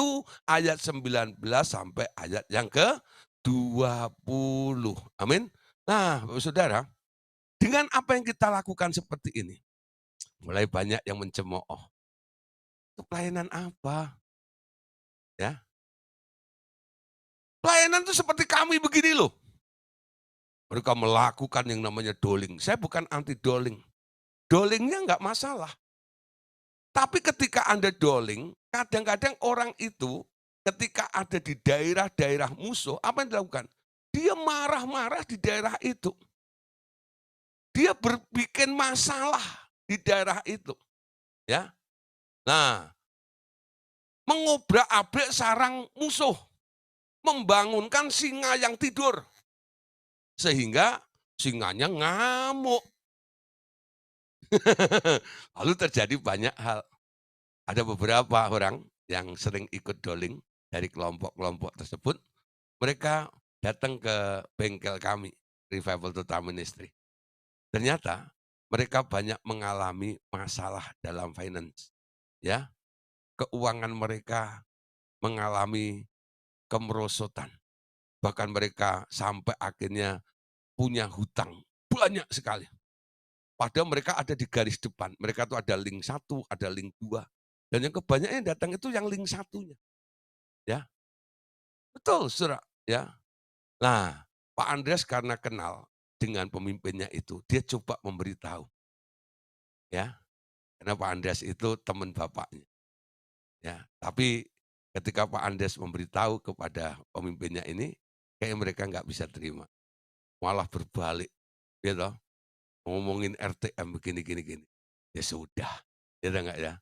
A: ayat 19 sampai ayat yang ke-20. Amin. Nah, Bapak Saudara, dengan apa yang kita lakukan seperti ini, mulai banyak yang mencemooh. Itu pelayanan apa? Ya. Pelayanan itu seperti kami begini loh. Mereka melakukan yang namanya doling. Saya bukan anti doling. Dolingnya nggak masalah. Tapi ketika Anda doling, kadang-kadang orang itu ketika ada di daerah-daerah musuh, apa yang dilakukan? Dia marah-marah di daerah itu. Dia berbikin masalah di daerah itu. Ya. Nah, mengobrak-abrik sarang musuh, membangunkan singa yang tidur. Sehingga singanya ngamuk. Lalu terjadi banyak hal. Ada beberapa orang yang sering ikut doling dari kelompok-kelompok tersebut, mereka datang ke bengkel kami, Revival Total Ministry. Ternyata mereka banyak mengalami masalah dalam finance, ya. Keuangan mereka mengalami kemerosotan. Bahkan mereka sampai akhirnya punya hutang banyak sekali. Padahal mereka ada di garis depan, mereka tuh ada link 1, ada link 2. Dan yang kebanyakan yang datang itu yang link satunya, ya. Betul, Saudara, ya. Nah, Pak Andreas karena kenal dengan pemimpinnya itu, dia coba memberitahu, ya. Karena Pak Andreas itu teman bapaknya, ya. Tapi ketika Pak Andreas memberitahu kepada pemimpinnya ini, kayak mereka nggak bisa terima. Malah berbalik, gitu, ngomongin RTM begini gini gini. Ya sudah, ya udah nggak ya.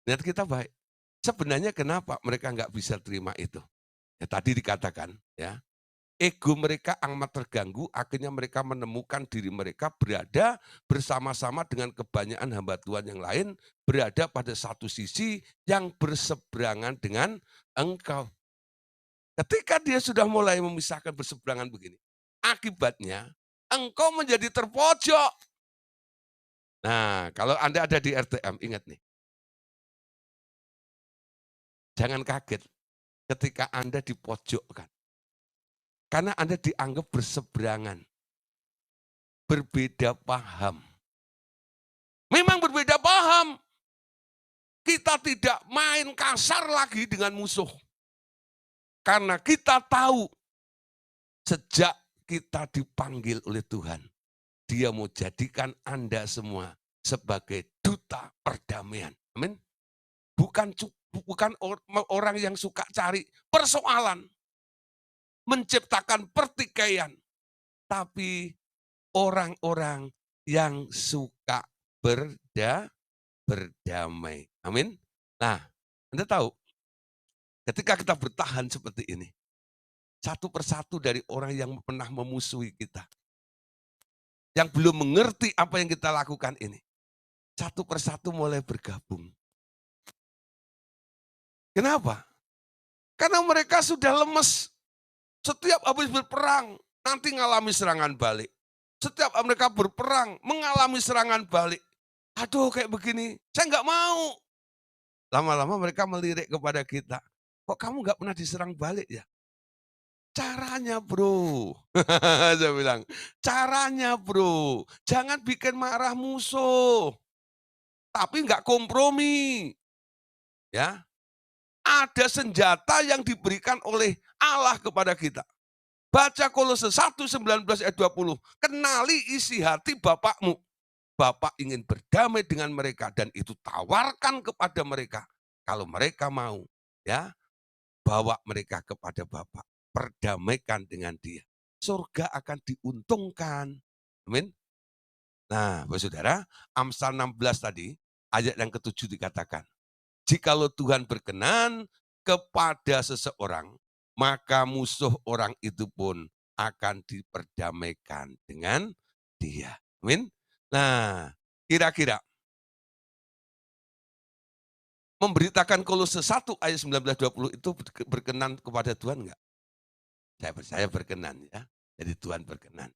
A: Niat kita baik. Sebenarnya kenapa mereka nggak bisa terima itu? Ya tadi dikatakan, ya. Ego mereka amat terganggu, akhirnya mereka menemukan diri mereka berada bersama-sama dengan kebanyakan hamba Tuhan yang lain, berada pada satu sisi yang berseberangan dengan engkau. Ketika dia sudah mulai memisahkan berseberangan begini, Akibatnya engkau menjadi terpojok. Nah, kalau Anda ada di RTM, ingat nih, jangan kaget ketika Anda dipojokkan. Karena Anda dianggap berseberangan, berbeda paham. Memang berbeda paham. Kita tidak main kasar lagi dengan musuh. Karena kita tahu sejak kita dipanggil oleh Tuhan, Dia mau jadikan Anda semua sebagai duta perdamaian. Amin. Bukan orang yang suka cari persoalan, menciptakan pertikaian, tapi orang-orang yang suka berdamai. Amin. Nah, Anda tahu, ketika kita bertahan seperti ini, satu persatu dari orang yang pernah memusuhi kita, yang belum mengerti apa yang kita lakukan ini, satu persatu mulai bergabung. Kenapa? Karena mereka sudah lemes. Setiap habis berperang, nanti ngalami serangan balik. Setiap mereka berperang, mengalami serangan balik. Aduh kayak begini, saya nggak mau. Lama-lama mereka melirik kepada kita. Kok kamu nggak pernah diserang balik ya? Caranya bro, saya bilang, caranya bro, jangan bikin marah musuh, tapi nggak kompromi. Ya, ada senjata yang diberikan oleh Allah kepada kita. Baca Kolose 1:19 ayat 20. Kenali isi hati Bapakmu. Bapak ingin berdamai dengan mereka dan itu tawarkan kepada mereka. Kalau mereka mau, ya, bawa mereka kepada Bapa. Perdamaikan dengan Dia. Surga akan diuntungkan. Amin. Nah, saudara, Amsal 16 tadi, ayat yang ke-7 dikatakan, jikalau Tuhan berkenan kepada seseorang, maka musuh orang itu pun akan diperdamaikan dengan Dia. Amin. Nah, kira-kira memberitakan Kolose 1 ayat 19-20 itu berkenan kepada Tuhan enggak? Saya percaya berkenan ya. Jadi Tuhan berkenan.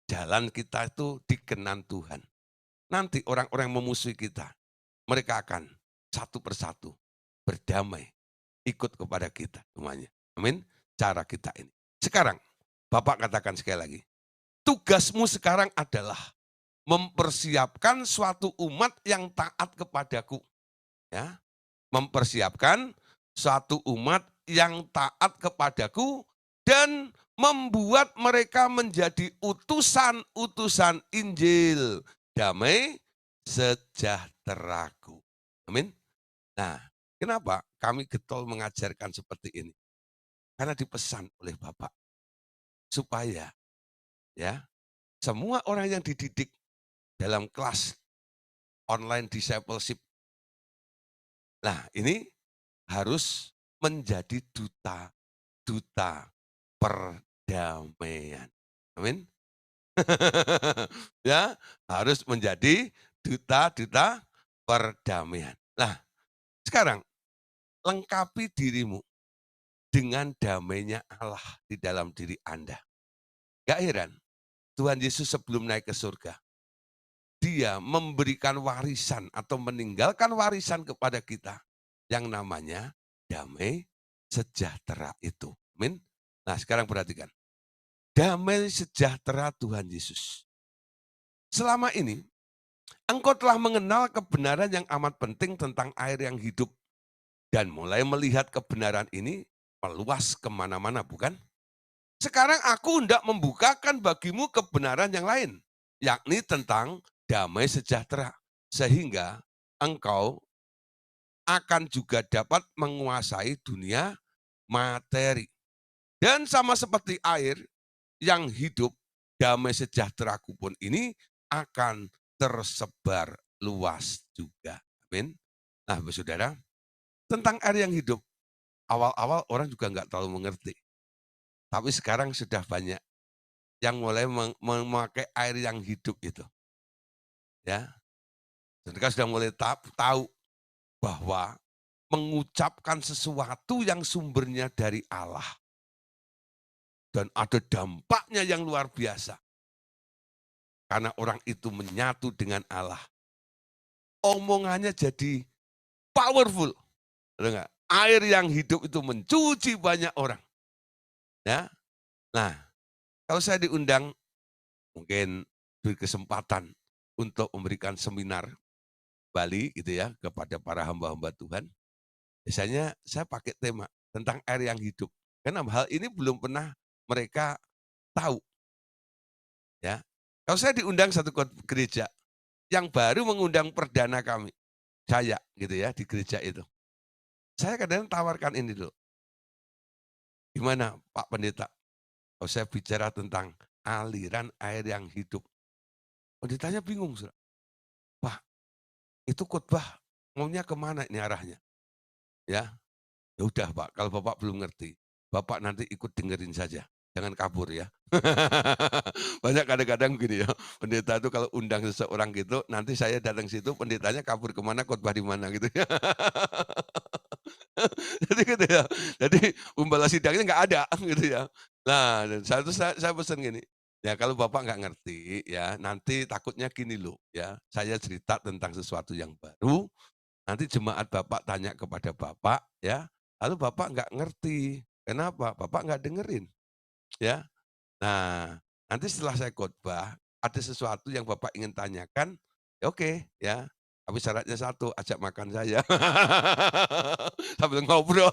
A: Jalan kita itu dikenan Tuhan. Nanti orang-orang yang memusuhi kita, mereka akan satu persatu berdamai, ikut kepada kita semuanya. Amin. Cara kita ini. Sekarang, Bapak katakan sekali lagi, tugasmu sekarang adalah mempersiapkan suatu umat yang taat kepadaku. Ya, mempersiapkan suatu umat yang taat kepadaku dan membuat mereka menjadi utusan-utusan Injil damai sejahteraku. Amin. Nah, kenapa kami getol mengajarkan seperti ini? Karena dipesan oleh Bapak supaya ya semua orang yang dididik dalam kelas online discipleship. Nah, ini harus menjadi duta perdamaian. Amin. Ya, harus menjadi duta perdamaian. Nah, sekarang lengkapi dirimu dengan damainya Allah di dalam diri Anda. Gak heran, Tuhan Yesus sebelum naik ke surga, Dia memberikan warisan atau meninggalkan warisan kepada kita yang namanya damai sejahtera itu. Amin. Nah, sekarang perhatikan. Damai sejahtera Tuhan Yesus. Selama ini, engkau telah mengenal kebenaran yang amat penting tentang air yang hidup. Dan mulai melihat kebenaran ini meluas kemana-mana, bukan? Sekarang aku hendak membukakan bagimu kebenaran yang lain, yakni tentang damai sejahtera. Sehingga engkau akan juga dapat menguasai dunia materi. Dan sama seperti air yang hidup, damai sejahteraku pun ini akan tersebar luas juga. Amin. Nah, saudara, tentang air yang hidup, awal-awal orang juga nggak terlalu mengerti. Tapi sekarang sudah banyak yang mulai memakai air yang hidup itu. Ya, mereka sudah mulai tahu bahwa mengucapkan sesuatu yang sumbernya dari Allah. dan ada dampaknya yang luar biasa. Karena orang itu menyatu dengan Allah. Omongannya jadi powerful. Betul nggak? Air yang hidup itu mencuci banyak orang. Ya. Nah, kalau saya diundang, mungkin berkesempatan untuk memberikan seminar Bali gitu ya kepada para hamba-hamba Tuhan. Biasanya saya pakai tema tentang air yang hidup. Karena hal ini belum pernah mereka tahu. Ya. Kalau saya diundang satu gereja yang baru mengundang perdana kami, saya gitu ya di gereja itu. Saya kadang tawarkan ini dulu. Gimana Pak Pendeta? Kalau saya bicara tentang aliran air yang hidup. Pendetanya bingung. Pak, itu khotbah maunya kemana ini arahnya? Ya, ya udah Pak, kalau Bapak belum ngerti, Bapak nanti ikut dengerin saja. Jangan kabur ya. Banyak kadang-kadang begini ya, pendeta itu kalau undang seseorang gitu, nanti saya datang situ, pendetanya kabur kemana, khotbah di mana gitu ya. Jadi gitu ya. Jadi pembala sidangnya nggak ada gitu ya. Nah, dan saya pesan gini, ya kalau Bapak nggak ngerti ya, nanti takutnya gini loh ya, saya cerita tentang sesuatu yang baru, nanti jemaat Bapak tanya kepada Bapak ya, lalu Bapak nggak ngerti. Kenapa? Bapak nggak dengerin ya. Nah, nanti setelah saya khotbah, ada sesuatu yang Bapak ingin tanyakan, ya oke ya. Tapi syaratnya satu, ajak makan saya. Sambil ngobrol.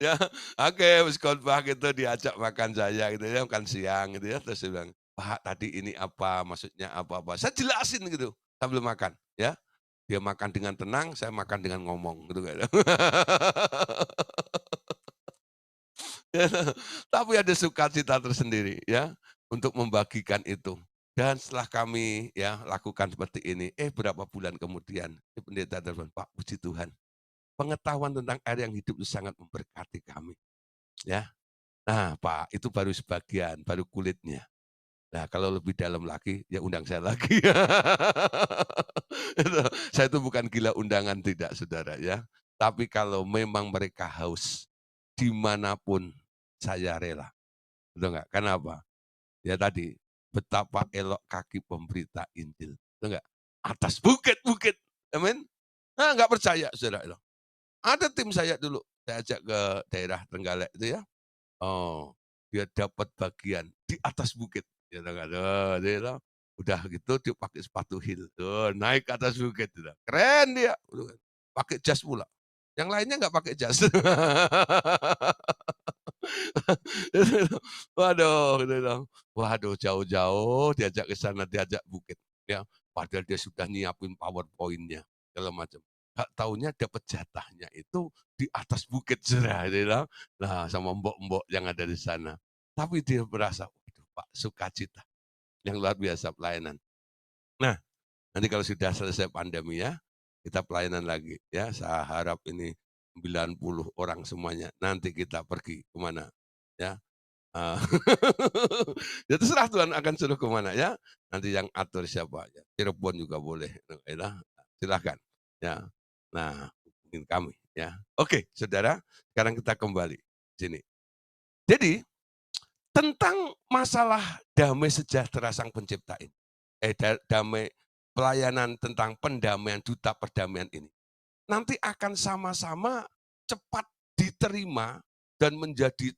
A: Ya, oke, habis khotbah gitu diajak makan saya gitu ya, makan siang gitu ya. Terus dia bilang, "Pak, tadi ini apa, maksudnya apa-apa." Saya jelasin gitu sambil makan ya. Dia makan dengan tenang, saya makan dengan ngomong gitu kan. Tapi ada sukacita tersendiri ya untuk membagikan itu. Dan setelah kami ya lakukan seperti ini, berapa bulan kemudian si pendeta telepon, "Pak, puji Tuhan, pengetahuan tentang air yang hidup itu sangat memberkati kami." Ya. Nah, Pak, itu baru sebagian, baru kulitnya. Nah, kalau lebih dalam lagi, ya undang saya lagi. Saya itu bukan gila undangan tidak, saudara ya. Tapi kalau memang mereka haus, dimanapun saya rela. Betul nggak? Kenapa? Ya tadi, betapa elok kaki pemberita Injil. Betul nggak? Atas bukit-bukit. Amin. Nah, nggak percaya, saudara. Ada tim saya dulu, saya ajak ke daerah Trenggalek itu ya. Oh, dia dapat bagian di atas bukit, gitu kan. Dia bilang, udah gitu dia pakai sepatu heel, naik ke atas bukit gitu. Keren dia, gitu kan. Pakai jas pula. Yang lainnya nggak pakai jas. Waduh, gitu dong. Waduh, jauh-jauh diajak ke sana, diajak bukit, ya. Padahal dia sudah nyiapin PowerPoint-nya, segala macam. Nggak taunya dapat jatahnya itu di atas bukit Zera, dia bilang. Nah, sama mbok-mbok yang ada di sana. Tapi dia merasa, waduh Pak, sukacita yang luar biasa pelayanan. Nah, nanti kalau sudah selesai pandemi ya, kita pelayanan lagi ya. Saya harap ini 90 orang semuanya. Nanti kita pergi kemana? Ya, Eee, ya terserah Tuhan akan suruh ke mana ya, nanti yang atur siapa ya, Cirebon juga boleh, ya silahkan, ya. Nah, hubungin kami ya. Oke, saudara, sekarang kita kembali sini. Jadi, tentang masalah damai sejahtera Sang Pencipta ini, damai pelayanan tentang pendamaian, duta perdamaian ini, nanti akan sama-sama cepat diterima dan menjadi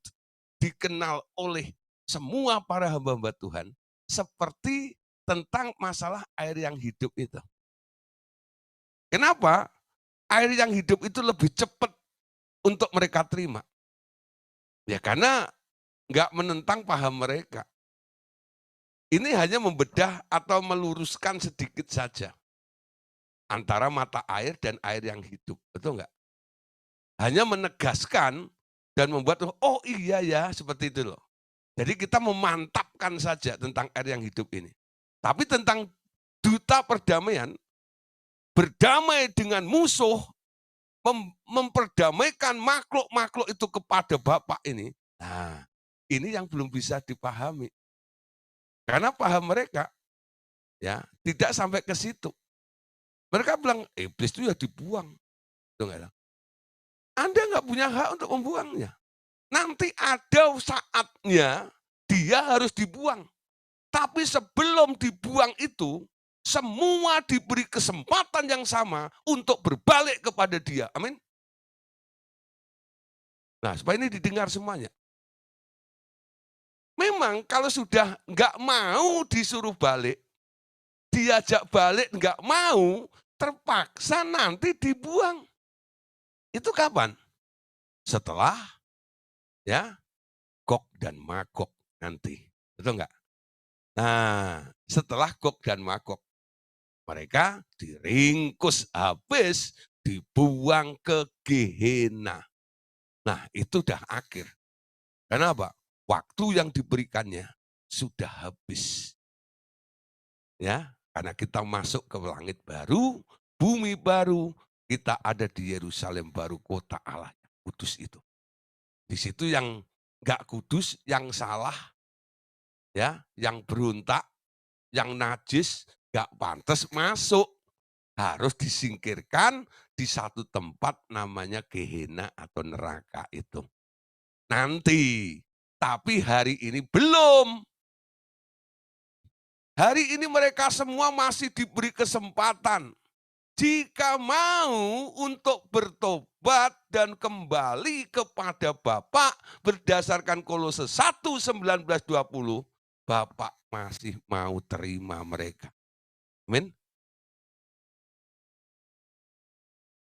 A: dikenal oleh semua para hamba-hamba Tuhan seperti tentang masalah air yang hidup itu. Kenapa? Air yang hidup itu lebih cepat untuk mereka terima. Ya karena nggak menentang paham mereka. Ini hanya membedah atau meluruskan sedikit saja antara mata air dan air yang hidup. Betul nggak? Hanya menegaskan dan membuat, oh iya ya, seperti itu loh. Jadi kita memantapkan saja tentang air yang hidup ini. Tapi tentang duta perdamaian, berdamai dengan musuh, memperdamaikan makhluk-makhluk itu kepada Bapa ini. Nah, ini yang belum bisa dipahami. Karena paham mereka ya tidak sampai ke situ. Mereka bilang, iblis itu ya dibuang. Anda nggak punya hak untuk membuangnya. nanti ada saatnya dia harus dibuang. Tapi sebelum dibuang itu, semua diberi kesempatan yang sama untuk berbalik kepada dia. Amin. Nah, supaya ini didengar semuanya. Memang kalau sudah nggak mau disuruh balik, diajak balik nggak mau, terpaksa nanti dibuang. Itu kapan? Setelah ya Gog dan Magog nanti. Betul nggak? Nah, setelah Gog dan Magog, mereka diringkus habis, dibuang ke Gehenna. Nah, itu udah akhir. Kenapa? Waktu yang diberikannya sudah habis. Ya, karena kita masuk ke langit baru, bumi baru, kita ada di Yerusalem baru, kota Allah yang kudus itu. Di situ yang nggak kudus, yang salah, ya, yang berontak, yang najis, nggak pantas masuk. Harus disingkirkan di satu tempat namanya Gehenna atau neraka itu. Nanti, tapi hari ini belum. Hari ini mereka semua masih diberi kesempatan. Jika mau untuk bertobat dan kembali kepada Bapa berdasarkan Kolose 1:19-20, Bapak masih mau terima mereka. Amin.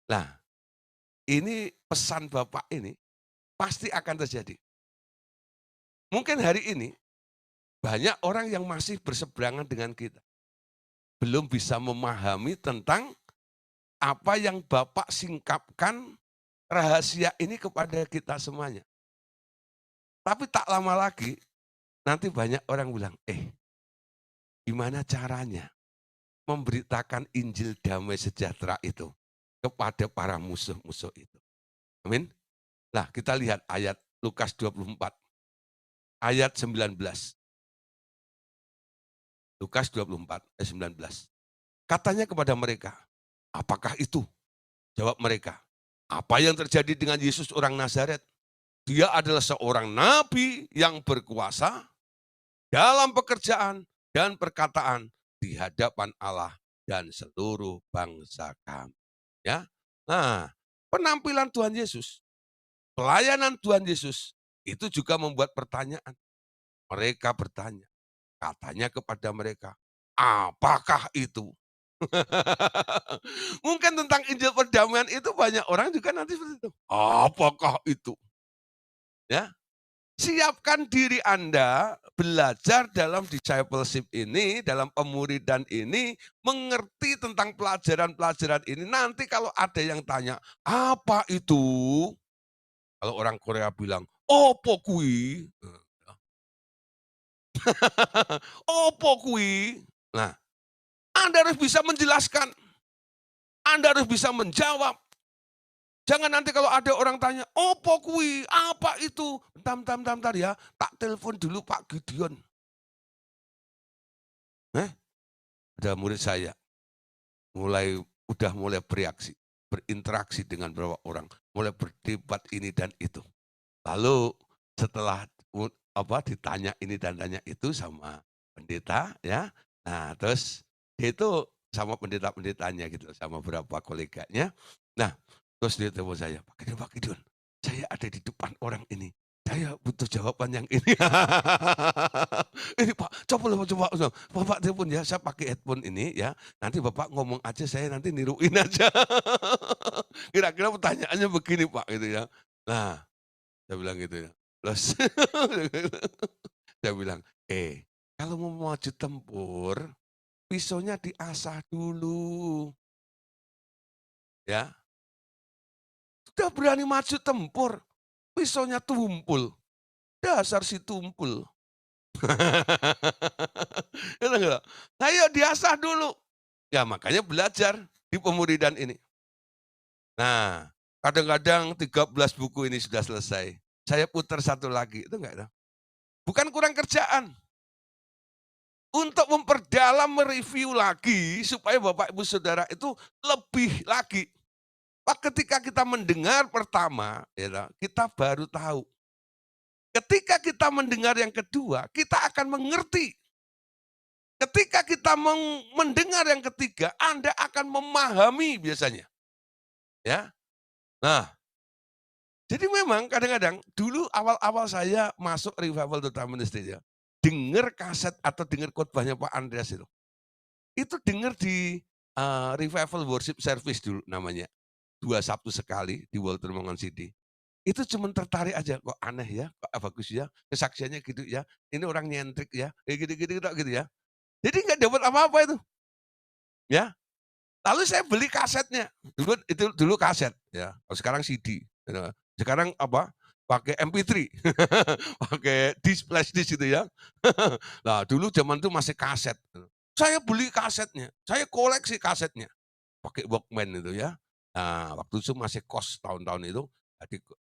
A: Nah, ini pesan Bapak ini pasti akan terjadi. Mungkin hari ini banyak orang yang masih berseberangan dengan kita. Belum bisa memahami tentang apa yang Bapak singkapkan rahasia ini kepada kita semuanya. Tapi tak lama lagi, nanti banyak orang bilang, gimana caranya memberitakan Injil damai sejahtera itu kepada para musuh-musuh itu. Amin. Nah, kita lihat ayat Lukas 24, ayat 19. Lukas 24, ayat 19. Katanya kepada mereka, apakah itu? Jawab mereka, apa yang terjadi dengan Yesus orang Nazaret? Dia adalah seorang nabi yang berkuasa dalam pekerjaan dan perkataan di hadapan Allah dan seluruh bangsa kami. Ya. Nah, penampilan Tuhan Yesus, pelayanan Tuhan Yesus itu juga membuat pertanyaan. Mereka bertanya, katanya kepada mereka, apakah itu? Mungkin tentang Injil perdamaian itu banyak orang juga nanti seperti itu. Apakah itu? Ya, siapkan diri Anda belajar dalam discipleship ini, dalam pemuridan ini, mengerti tentang pelajaran-pelajaran ini. Nanti kalau ada yang tanya, apa itu? Kalau orang Korea bilang, opo kui? Opo kui? Nah, Anda harus bisa menjelaskan. Anda harus bisa menjawab. Jangan nanti kalau ada orang tanya, opo kui? Apa itu? Bentar ya, tak telepon dulu Pak Gideon. Ada murid saya, udah mulai bereaksi, berinteraksi dengan beberapa orang, mulai berdebat ini dan itu. Lalu setelah ditanya ini dan tanya itu sama pendeta, ya. Nah, terus dia itu sama pendeta-pendetanya gitu, sama beberapa koleganya. Nah, terus dia telepon saya, Pak Gideon, saya ada di depan orang ini. Saya butuh jawaban yang ini. Ini Pak, coba. Bapak telepon ya, saya pakai headphone ini ya. Nanti Bapak ngomong aja, saya nanti niruin aja. Kira-kira pertanyaannya begini Pak, gitu ya. Nah, saya bilang gitu ya. Terus saya bilang, kalau mau maju tempur, pisaunya diasah dulu. Ya, sudah berani maju tempur, pisaunya tumpul. Dasar si tumpul. Gitu nggak? Ayo diasah dulu. Ya makanya belajar di pemuridan ini. Nah, kadang-kadang 13 buku ini sudah selesai. Saya putar satu lagi, itu enggak? Bukan kurang kerjaan. Untuk memperdalam, mereview lagi, supaya Bapak Ibu Saudara itu lebih lagi. Ketika kita mendengar pertama, kita baru tahu. Ketika kita mendengar yang kedua, kita akan mengerti. Ketika kita mendengar yang ketiga, Anda akan memahami biasanya, ya. Nah, jadi memang kadang-kadang dulu awal-awal saya masuk revival Duta Ministry ya, dengar kaset atau dengar khotbahnya Pak Andreas itu dengar di, revival worship service dulu namanya, 2 Sabtu sekali di Walter Mongon City. Itu cuman tertarik aja, kok aneh ya, kok bagus ya, kesaksiannya gitu ya, ini orang nyentrik ya, kayak gitu-gitu tok gitu ya. Jadi nggak dapat apa-apa itu, ya. Lalu saya beli kasetnya, dulu itu dulu kaset ya, kalau sekarang CD, gitu. Sekarang apa, pakai MP3, pakai disk, flash disk gitu ya. Nah dulu zaman itu masih kaset, saya beli kasetnya, saya koleksi kasetnya, pakai Walkman itu ya. Nah waktu itu masih kos tahun-tahun itu,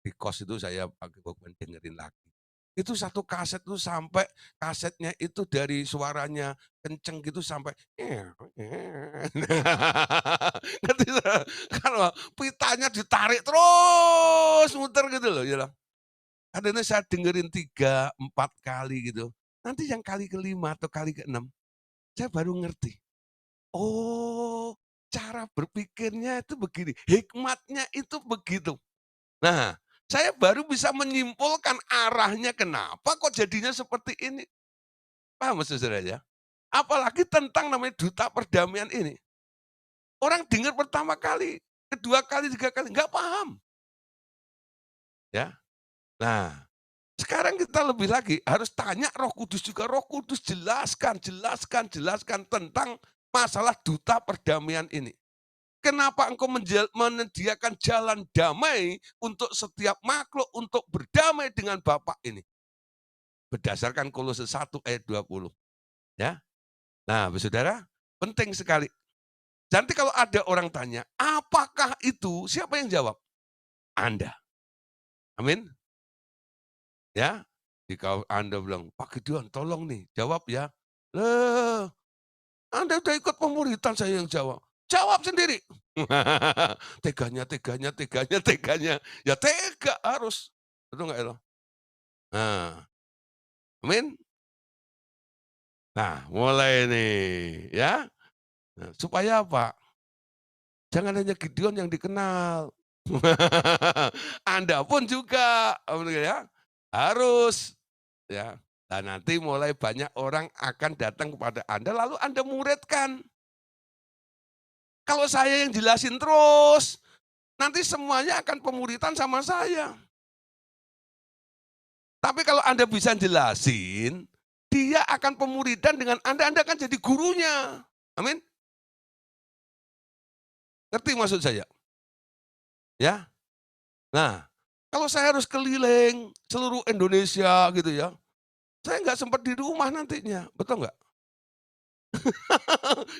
A: di kos itu saya pakai Walkman dengerin lagi. Itu satu kaset tuh sampai kasetnya itu dari suaranya kenceng gitu sampai ngerti kalau pitanya ditarik terus muter gitu loh ya loh. Kadang saya dengerin 3 4 kali gitu. Nanti yang kali kelima atau kali keenam saya baru ngerti. Oh, cara berpikirnya itu begini, hikmatnya itu begitu. Nah, saya baru bisa menyimpulkan arahnya kenapa kok jadinya seperti ini. Paham maksud Saudara ya? Apalagi tentang namanya duta perdamaian ini. Orang dengar pertama kali, kedua kali, tiga kali, nggak paham. Ya. Nah, sekarang kita lebih lagi harus tanya Roh Kudus juga. Roh Kudus jelaskan, jelaskan, jelaskan tentang masalah duta perdamaian ini. Kenapa engkau menyediakan jalan damai untuk setiap makhluk untuk berdamai dengan Bapa ini? Berdasarkan Kolose 1 ayat 20. Ya. Nah, Saudara, penting sekali. Nanti kalau ada orang tanya, apakah itu? Siapa yang jawab? Anda. Amin. Ya. Jika Anda bilang, Pak Gideon tolong nih, jawab ya. Loh, Anda udah ikut pemuritan, saya yang jawab. Jawab sendiri. Teganya, teganya, teganya, teganya. Ya tega harus. Betul nggak itu? Nah, amin. Nah, mulai nih, ya. Nah, supaya apa? Jangan hanya Gideon yang dikenal. Anda pun juga, ya, harus, ya. Dan nanti mulai banyak orang akan datang kepada Anda, lalu Anda muridkan. Kalau saya yang jelasin terus, nanti semuanya akan pemuritan sama saya. Tapi kalau Anda bisa jelasin, dia akan pemuridan dengan Anda akan jadi gurunya. Amin. Ngerti maksud saya? Ya. Nah, kalau saya harus keliling seluruh Indonesia gitu ya, saya nggak sempat di rumah nantinya, betul nggak?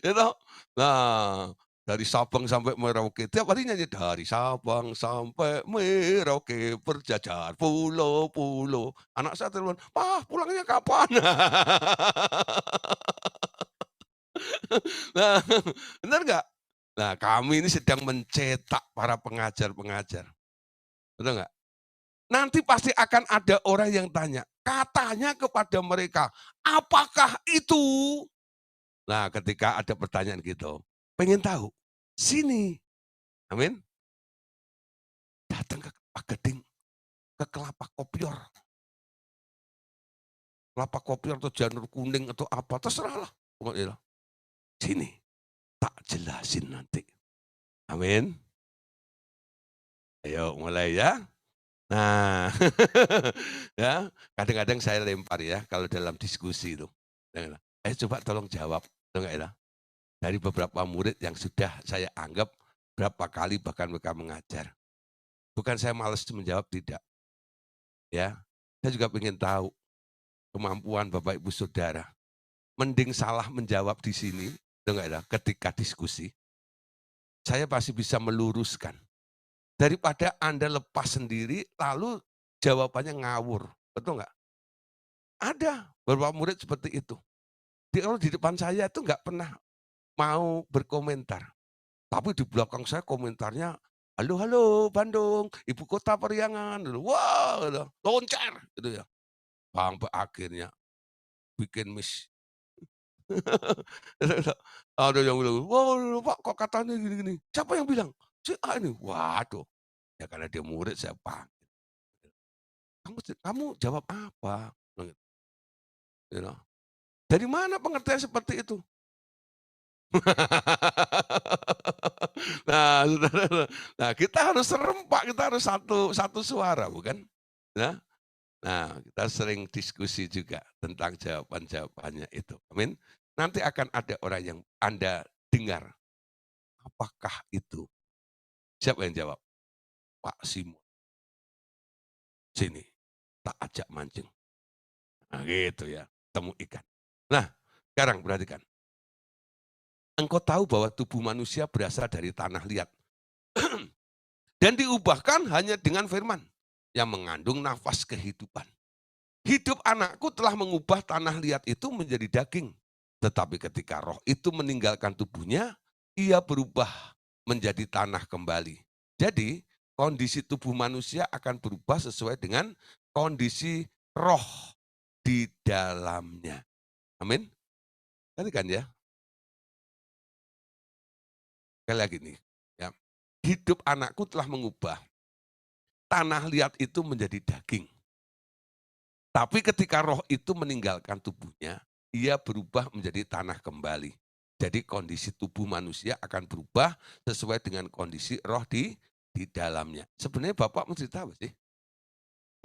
A: You know? Nah, dari Sabang sampai Merauke, tiap hari nyanyi, dari Sabang sampai Merauke, berjajar pulau-pulau. Anak saya telepon, "Pah, pulangnya kapan?" Nah, benar nggak? Nah, kami ini sedang mencetak para pengajar-pengajar, betul nggak? Nanti pasti akan ada orang yang tanya, katanya kepada mereka, "Apakah itu?" Nah, ketika ada pertanyaan gitu, pengen tahu, sini, amin, datang ke Pak Geding, ke kelapa kopior atau janur kuning atau apa, terserahlah. Pokoknya, sini, tak jelasin nanti. Amin. Ayo mulai ya. Nah, ya, kadang-kadang saya lempar ya kalau dalam diskusi itu. Coba tolong jawab, tahu nggak ya? Dari beberapa murid yang sudah saya anggap berapa kali bahkan mereka mengajar. Bukan saya malas menjawab, tidak. Ya, saya juga ingin tahu kemampuan Bapak Ibu Saudara. Mending salah menjawab di sini, tahu nggak ya? Ketika diskusi, saya pasti bisa meluruskan. Daripada Anda lepas sendiri, lalu jawabannya ngawur, betul nggak? Ada beberapa murid seperti itu. Kalau di depan saya itu nggak pernah mau berkomentar. Tapi di belakang saya komentarnya, "Halo halo Bandung, ibu kota periangan." Wah, gitu, loncer gitu ya. sampai akhirnya bikin miss. Ada yang bilang, "Wah, Pak kok katanya gini-gini?" "Siapa yang bilang?" "Si A ini." Waduh, ya karena dia murid saya panggil. "Kamu jawab apa?" Bilang gitu. "Dari mana pengertian seperti itu?" Nah, saudara, nah kita harus serempak, kita harus satu satu suara, bukan? Nah nah, kita sering diskusi juga tentang jawaban-jawabannya itu, amin. Nanti akan ada orang yang Anda dengar, apakah itu? Siapa yang jawab? Pak Simon, sini, tak ajak mancing. Nah gitu ya, temu ikan. Nah, sekarang perhatikan, engkau tahu bahwa tubuh manusia berasal dari tanah liat dan diubahkan hanya dengan firman yang mengandung nafas kehidupan. Hidup anakku telah mengubah tanah liat itu menjadi daging. Tetapi ketika roh itu meninggalkan tubuhnya, ia berubah menjadi tanah kembali. Jadi, kondisi tubuh manusia akan berubah sesuai dengan kondisi roh di dalamnya. Amin. Tadi kan ya, sekali lagi nih. Ya. Hidup anakku telah mengubah tanah liat itu menjadi daging. Tapi ketika roh itu meninggalkan tubuhnya, ia berubah menjadi tanah kembali. Jadi kondisi tubuh manusia akan berubah sesuai dengan kondisi roh di dalamnya. Sebenarnya Bapak mau cerita apa sih?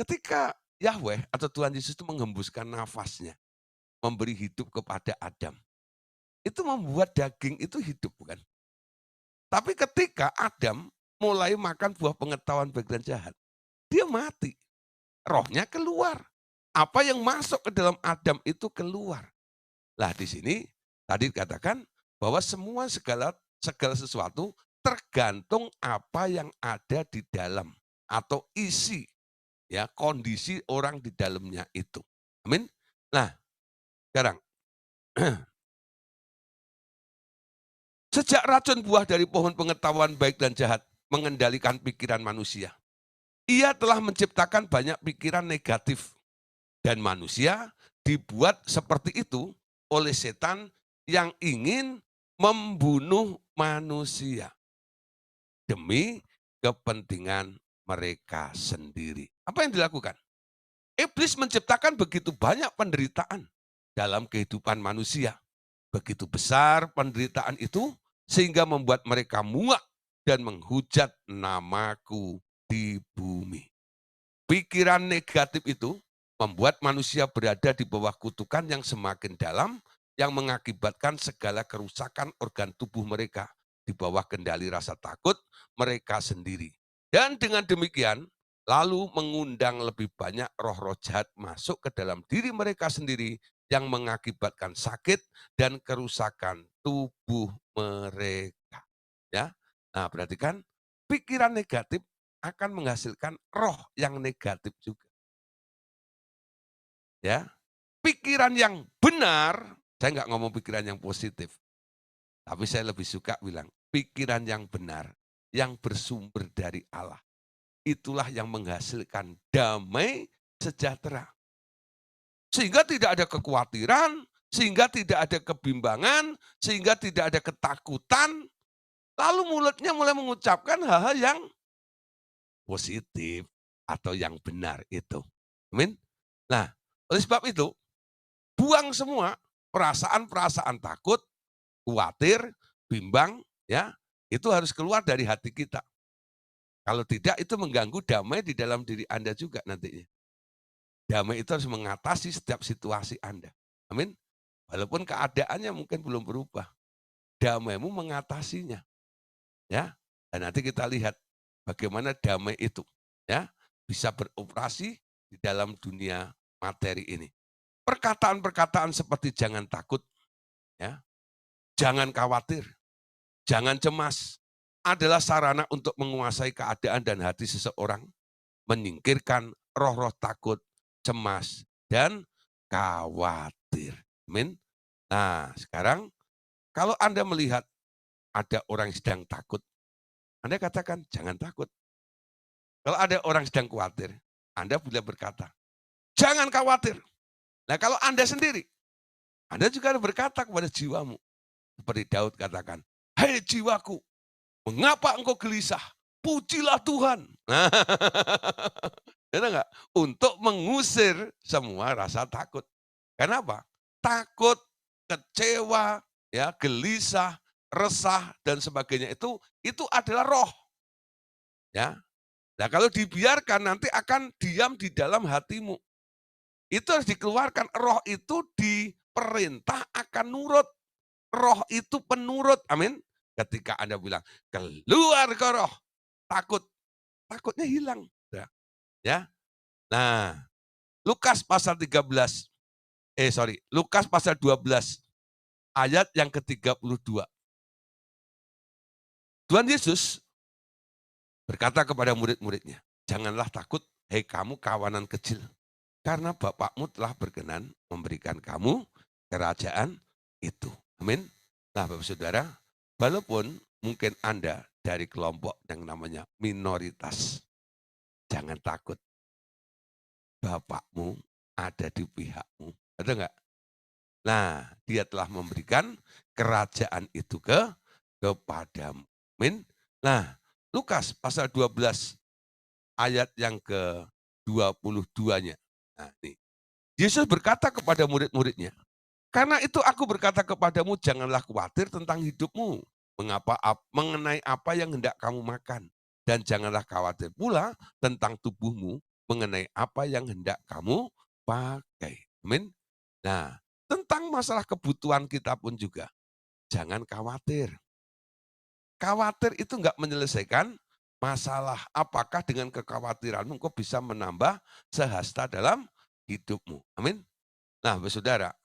A: Ketika Yahweh atau Tuhan Yesus itu menghembuskan nafasnya, memberi hidup kepada Adam. Itu membuat daging itu hidup, bukan? Tapi ketika Adam mulai makan buah pengetahuan baik dan jahat, dia mati. Rohnya keluar. Apa yang masuk ke dalam Adam itu keluar. Lah di sini tadi katakan bahwa semua segala segala sesuatu tergantung apa yang ada di dalam atau isi ya kondisi orang di dalamnya itu. Amin. Nah, sekarang sejak racun buah dari pohon pengetahuan baik dan jahat mengendalikan pikiran manusia, ia telah menciptakan banyak pikiran negatif dan manusia dibuat seperti itu oleh setan yang ingin membunuh manusia demi kepentingan mereka sendiri. Apa yang dilakukan? Iblis menciptakan begitu banyak penderitaan dalam kehidupan manusia. Begitu besar penderitaan itu sehingga membuat mereka muak dan menghujat namaku di bumi. Pikiran negatif itu membuat manusia berada di bawah kutukan yang semakin dalam yang mengakibatkan segala kerusakan organ tubuh mereka di bawah kendali rasa takut mereka sendiri. Dan dengan demikian, lalu mengundang lebih banyak roh-roh jahat masuk ke dalam diri mereka sendiri yang mengakibatkan sakit dan kerusakan tubuh mereka. Ya, nah perhatikan pikiran negatif akan menghasilkan roh yang negatif juga. Ya, pikiran yang benar, saya nggak ngomong pikiran yang positif, tapi saya lebih suka bilang pikiran yang benar, yang bersumber dari Allah. Itulah yang menghasilkan damai sejahtera. Sehingga tidak ada kekhawatiran, sehingga tidak ada kebimbangan, sehingga tidak ada ketakutan. Lalu mulutnya mulai mengucapkan hal-hal yang positif atau yang benar itu. Amin. Nah, oleh sebab itu, buang semua perasaan-perasaan takut, khawatir, bimbang, ya, itu harus keluar dari hati kita. Kalau tidak, itu mengganggu damai di dalam diri Anda juga nantinya. Damai itu harus mengatasi setiap situasi Anda. Amin. Walaupun keadaannya mungkin belum berubah. Damaimu mengatasinya. Ya. Dan nanti kita lihat bagaimana damai itu ya bisa beroperasi di dalam dunia materi ini. Perkataan-perkataan seperti jangan takut, ya, jangan khawatir, jangan cemas adalah sarana untuk menguasai keadaan dan hati seseorang, menyingkirkan roh-roh takut, cemas, dan khawatir. Amin. Nah, sekarang kalau Anda melihat ada orang yang sedang takut, Anda katakan jangan takut. Kalau ada orang sedang khawatir, Anda boleh berkata, Jangan khawatir. Nah kalau Anda sendiri, Anda juga harus berkata kepada jiwamu. Seperti Daud katakan, "Hei jiwaku, mengapa engkau gelisah? Pujilah Tuhan." Nah, benar nggak? Untuk mengusir semua rasa takut. Kenapa? Takut, kecewa, ya, gelisah, resah dan sebagainya itu adalah roh, ya. Nah, kalau dibiarkan nanti akan diam di dalam hatimu. Itu harus dikeluarkan. Roh itu diperintah akan nurut. Roh itu penurut. Amin. Ketika Anda bilang, keluar ke roh, takut. Takutnya hilang. Ya. Nah, Lukas pasal 13. Lukas pasal 12 ayat yang ke-32. Tuhan Yesus berkata kepada murid-muridnya, "Janganlah takut, hei kamu kawanan kecil, karena Bapakmu telah berkenan memberikan kamu kerajaan itu." Amin. Nah, Bapak Saudara, walaupun mungkin Anda dari kelompok yang namanya minoritas, jangan takut. Bapakmu ada di pihakmu. Betul enggak? Nah, dia telah memberikan kerajaan itu kepadamu. Amin. Nah, Lukas pasal 12 ayat yang ke-22-nya. Nah, nih. Yesus berkata kepada murid-muridnya, "Karena itu aku berkata kepadamu, janganlah khawatir tentang hidupmu, mengenai apa yang hendak kamu makan. Dan janganlah khawatir pula tentang tubuhmu, mengenai apa yang hendak kamu pakai." Amin. Nah, tentang masalah kebutuhan kita pun juga, jangan khawatir. Khawatir itu enggak menyelesaikan masalah. Apakah dengan kekhawatiranmu engkau bisa menambah sehasta dalam hidupmu. Amin. Nah, saudara,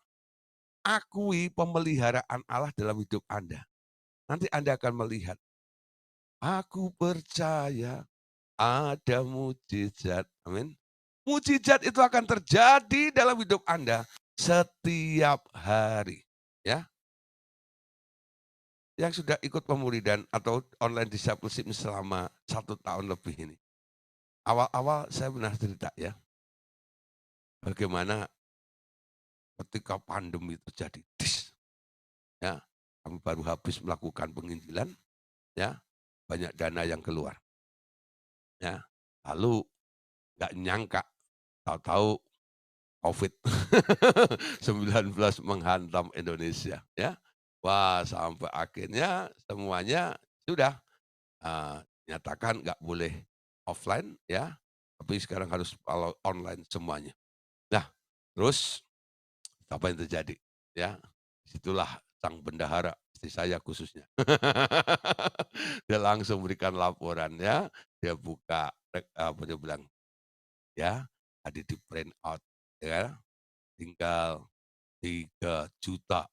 A: akui pemeliharaan Allah dalam hidup Anda. Nanti Anda akan melihat, aku percaya ada mujizat. Amin. Mujizat itu akan terjadi dalam hidup Anda setiap hari. Ya, yang sudah ikut pemulihan atau online discipleship selama 1 tahun lebih ini. Awal-awal saya pernah cerita ya, bagaimana ketika pandemi terjadi, ya, kami baru habis melakukan penginjilan, ya, banyak dana yang keluar, ya, lalu nggak nyangka, tahu-tahu COVID-19 menghantam Indonesia, ya, wah sampai akhirnya semuanya sudah nyatakan nggak boleh offline, ya, tapi sekarang harus kalau online semuanya. Nah, terus apa yang terjadi? Ya, disitulah sang bendahara, istri saya khususnya. Dia langsung berikan laporan ya, dia buka, apa dia bilang, ya, tadi di print out, ya, tinggal 3 juta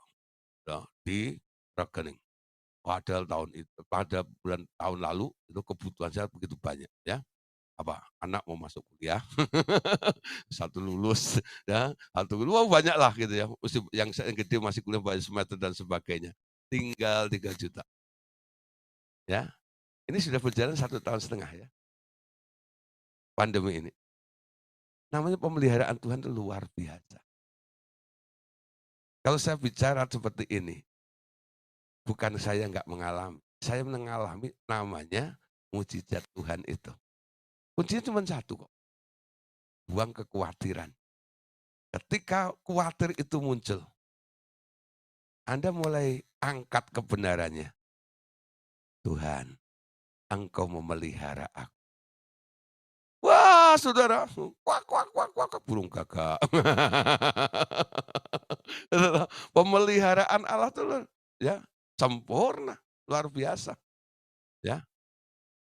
A: ya, di rekening. Padahal pada tahun lalu itu kebutuhan saya begitu banyak ya. Apa, anak mau masuk kuliah, satu lulus, ya, satu wah banyaklah gitu ya, yang gede masih kuliah bayar semester dan sebagainya. Tinggal 3 juta, ya. Ini sudah berjalan 1 tahun setengah ya, pandemi ini. Namanya pemeliharaan Tuhan itu luar biasa. Kalau saya bicara seperti ini, bukan saya nggak mengalami, saya mengalami namanya mujizat Tuhan itu. Kuncinya cuma satu kok, buang kekhawatiran. Ketika khawatir itu muncul, Anda mulai angkat kebenarannya. Tuhan, Engkau memelihara aku. Wah, saudara, kuak, kuak, kuak, kuak, burung gagak. Pemeliharaan Allah itu ya sempurna, luar biasa. Ya,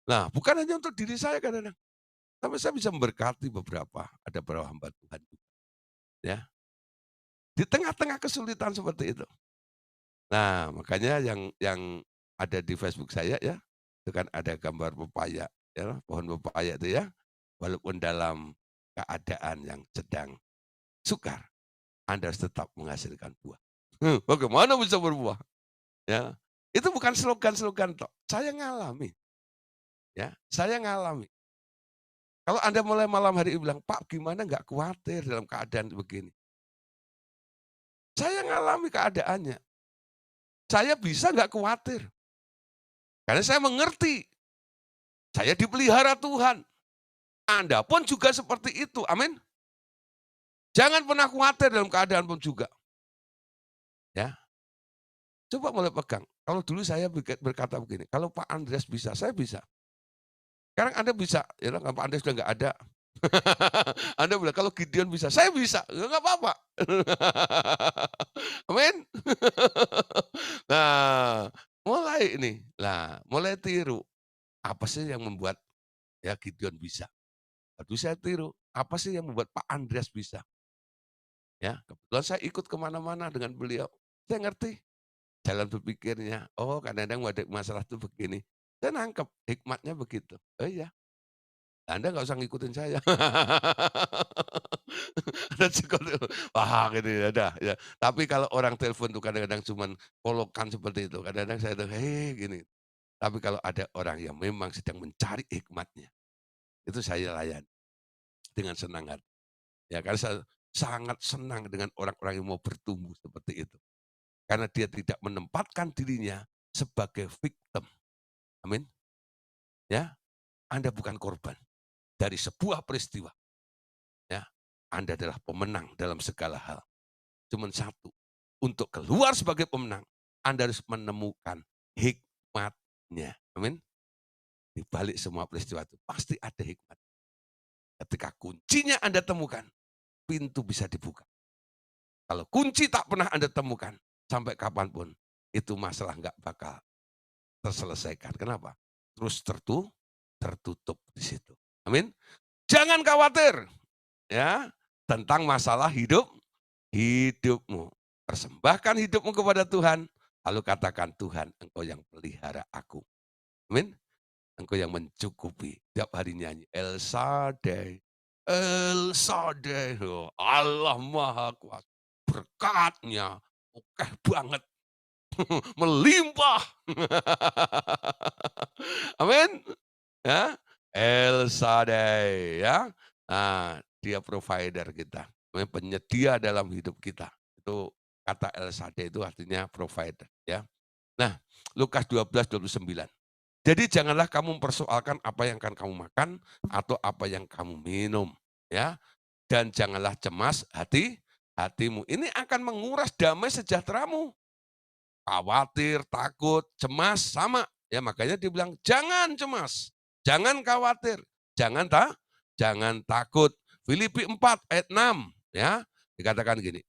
A: nah bukan hanya untuk diri saya kadang-kadang, tapi saya bisa memberkati ada beberapa hamba Tuhan. Ya, di tengah-tengah kesulitan seperti itu. Nah, makanya yang ada di Facebook saya ya, itu kan ada gambar pepaya, ya, pohon pepaya itu ya. Walaupun dalam keadaan yang sedang sukar, Anda harus tetap menghasilkan buah. Bagaimana bisa berbuah? Ya, itu bukan slogan-slogan toh. Saya ngalami, ya, saya ngalami. Kalau Anda mulai malam hari ini bilang, "Pak, gimana nggak khawatir dalam keadaan begini?" Saya ngalami keadaannya. Saya bisa nggak khawatir. Karena saya mengerti, saya dipelihara Tuhan. Anda pun juga seperti itu, amin. Jangan pernah khawatir dalam keadaan pun juga. Ya, coba mulai pegang. Kalau dulu saya berkata begini, kalau Pak Andreas bisa, saya bisa. Sekarang Anda bisa, ya kan Pak Andreas sudah nggak ada. Anda bilang, kalau Gideon bisa, saya bisa. Ya nggak apa-apa. Amin. Nah, mulai ini. Nah, mulai tiru. Apa sih yang membuat ya Gideon bisa? Lalu saya tiru. Apa sih yang membuat Pak Andreas bisa? Ya, kebetulan saya ikut kemana-mana dengan beliau. Saya ngerti jalan berpikirnya. Oh, kadang-kadang ada masalah itu begini. Saya nangkep hikmatnya begitu. Oh iya, Anda nggak usah ngikutin saya. Anda cukup, wah gitu ya, dah ya. Tapi kalau orang telepon tuh kadang-kadang cuman kolokan seperti itu. Kadang-kadang saya tuh, hei gini. Tapi kalau ada orang yang memang sedang mencari hikmatnya, itu saya layan dengan senang hati. Ya, karena saya sangat senang dengan orang-orang yang mau bertumbuh seperti itu. Karena dia tidak menempatkan dirinya sebagai victim. Amin. Ya, Anda bukan korban dari sebuah peristiwa. Ya, Anda adalah pemenang dalam segala hal. Cuman satu, untuk keluar sebagai pemenang, Anda harus menemukan hikmatnya. Amin. Di balik semua peristiwa itu pasti ada hikmat. Ketika kuncinya Anda temukan, pintu bisa dibuka. Kalau kunci tak pernah Anda temukan, sampai kapanpun, itu masalah nggak bakal terselesaikan. Kenapa? Terus tertutup di situ. Amin. Jangan khawatir ya tentang masalah hidupmu. Persembahkan hidupmu kepada Tuhan, lalu katakan, Tuhan, Engkau yang pelihara aku. Amin. Engkau yang mencukupi. Tiap hari nyanyi, El Shaddai, El Shaddai. Oh, Allah Maha Kuasa. Berkatnya, oke banget. Melimpah. Amin. Ya, El Shaddai ya. Nah, dia provider kita, penyedia dalam hidup kita. Itu kata El Shaddai itu artinya provider ya. Nah, Lukas 12:29. Jadi janganlah kamu mempersoalkan apa yang akan kamu makan atau apa yang kamu minum ya. Dan janganlah cemas hatimu. Ini akan menguras damai sejahteramu. Khawatir, takut, cemas sama. Ya makanya dibilang jangan cemas, jangan khawatir, jangan takut. Filipi 4 ayat 6 ya, dikatakan gini.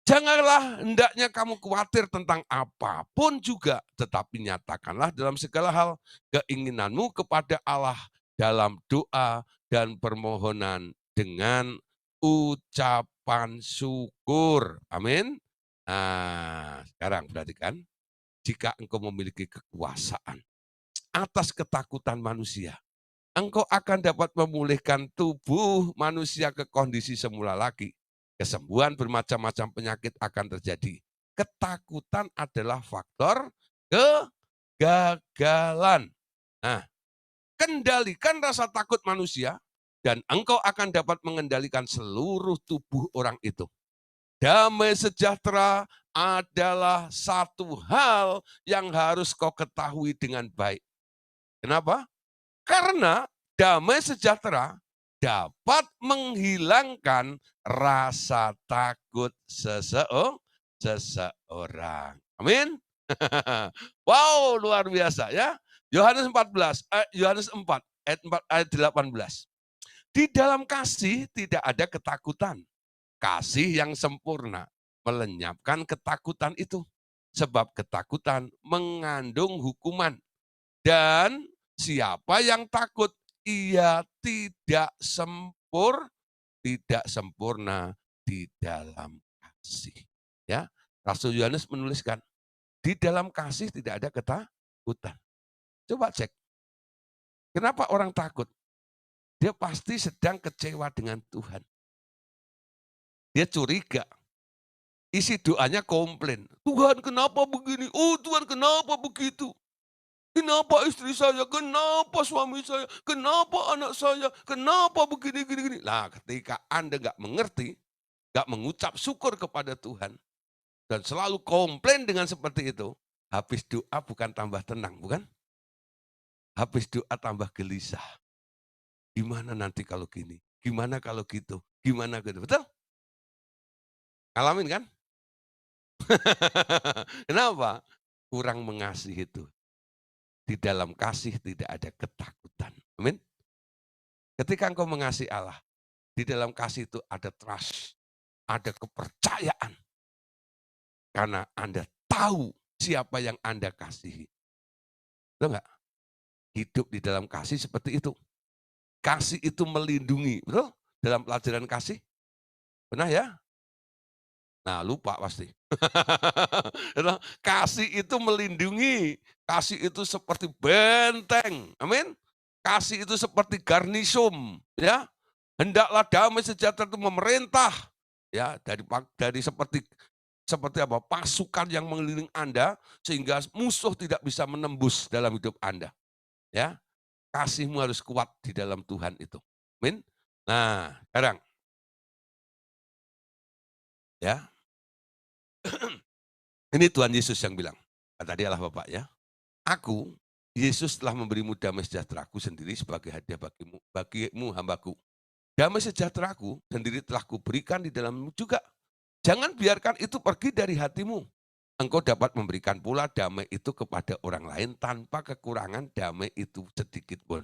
A: Janganlah hendaknya kamu khawatir tentang apapun juga, tetapi nyatakanlah dalam segala hal keinginanmu kepada Allah dalam doa dan permohonan dengan ucapan syukur. Amin. Nah, sekarang perhatikan, jika engkau memiliki kekuasaan atas ketakutan manusia, engkau akan dapat memulihkan tubuh manusia ke kondisi semula lagi. Kesembuhan bermacam-macam penyakit akan terjadi. Ketakutan adalah faktor kegagalan. Nah, kendalikan rasa takut manusia dan engkau akan dapat mengendalikan seluruh tubuh orang itu. Damai sejahtera adalah satu hal yang harus kau ketahui dengan baik. Kenapa? Karena damai sejahtera dapat menghilangkan rasa takut seseorang. Amin. Wow, luar biasa ya. Yohanes 14, Yohanes 4 ayat 4 ayat 18. Di dalam kasih tidak ada ketakutan. Kasih yang sempurna melenyapkan ketakutan itu. Sebab ketakutan mengandung hukuman. Dan siapa yang takut, ia tidak sempurna di dalam kasih. Ya, Rasul Yohanes menuliskan, di dalam kasih tidak ada ketakutan. Coba cek, kenapa orang takut? Dia pasti sedang kecewa dengan Tuhan. Dia curiga. Isi doanya komplain. Tuhan kenapa begini? Oh Tuhan kenapa begitu? Kenapa istri saya, kenapa suami saya, kenapa anak saya, kenapa begini, gini, gini. Nah, ketika Anda nggak mengerti, nggak mengucap syukur kepada Tuhan, dan selalu komplain dengan seperti itu, habis doa bukan tambah tenang, bukan? Habis doa tambah gelisah. Gimana nanti kalau gini? Gimana kalau gitu? Gimana gitu? Betul? Ngalamin kan? Kenapa? Kurang mengasihi itu. Di dalam kasih tidak ada ketakutan. Amin. Ketika engkau mengasihi Allah, di dalam kasih itu ada trust, ada kepercayaan. Karena Anda tahu siapa yang Anda kasihi. Betul nggak? Hidup di dalam kasih seperti itu. Kasih itu melindungi, betul? Dalam pelajaran kasih, pernah ya? Nah, lupa pasti. Kasih itu melindungi, kasih itu seperti benteng, amin. Kasih itu seperti garnisum, ya. Hendaklah damai sejahtera itu memerintah, ya, dari seperti seperti apa? Pasukan yang mengelilingi Anda sehingga musuh tidak bisa menembus dalam hidup Anda, ya. Kasihmu harus kuat di dalam Tuhan itu. Amin. Nah, sekarang ya, ini Tuhan Yesus yang bilang. Kata dia Allah Bapak ya. Aku, Yesus telah memberimu damai sejahteraku sendiri sebagai hadiah bagimu hambaku. Damai sejahteraku sendiri telah kuberikan di dalammu juga. Jangan biarkan itu pergi dari hatimu. Engkau dapat memberikan pula damai itu kepada orang lain tanpa kekurangan damai itu sedikit pun.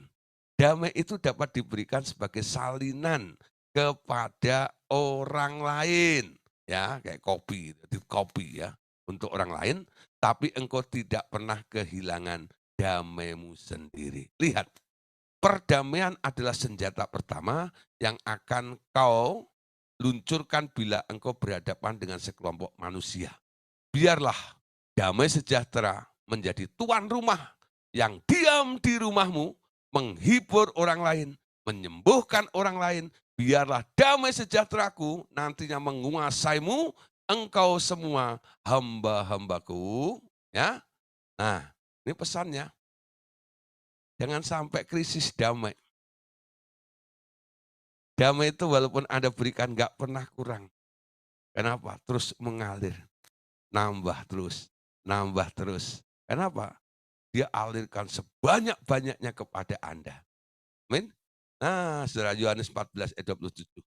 A: Damai itu dapat diberikan sebagai salinan kepada orang lain. Ya, kayak kopi ya, untuk orang lain. Tapi engkau tidak pernah kehilangan damaimu sendiri. Lihat, perdamaian adalah senjata pertama yang akan kau luncurkan bila engkau berhadapan dengan sekelompok manusia. Biarlah damai sejahtera menjadi tuan rumah yang diam di rumahmu, menghibur orang lain, menyembuhkan orang lain. Biarlah damai sejahteraku nantinya menguasaimu, engkau semua hamba-hambaku. Ya, nah ini pesannya. Jangan sampai krisis damai. Damai itu walaupun Anda berikan nggak pernah kurang. Kenapa? Terus mengalir, nambah terus, nambah terus. Kenapa? Dia alirkan sebanyak-banyaknya kepada Anda. Amin. Nah, Saudara, Yohanes 14 ayat 27.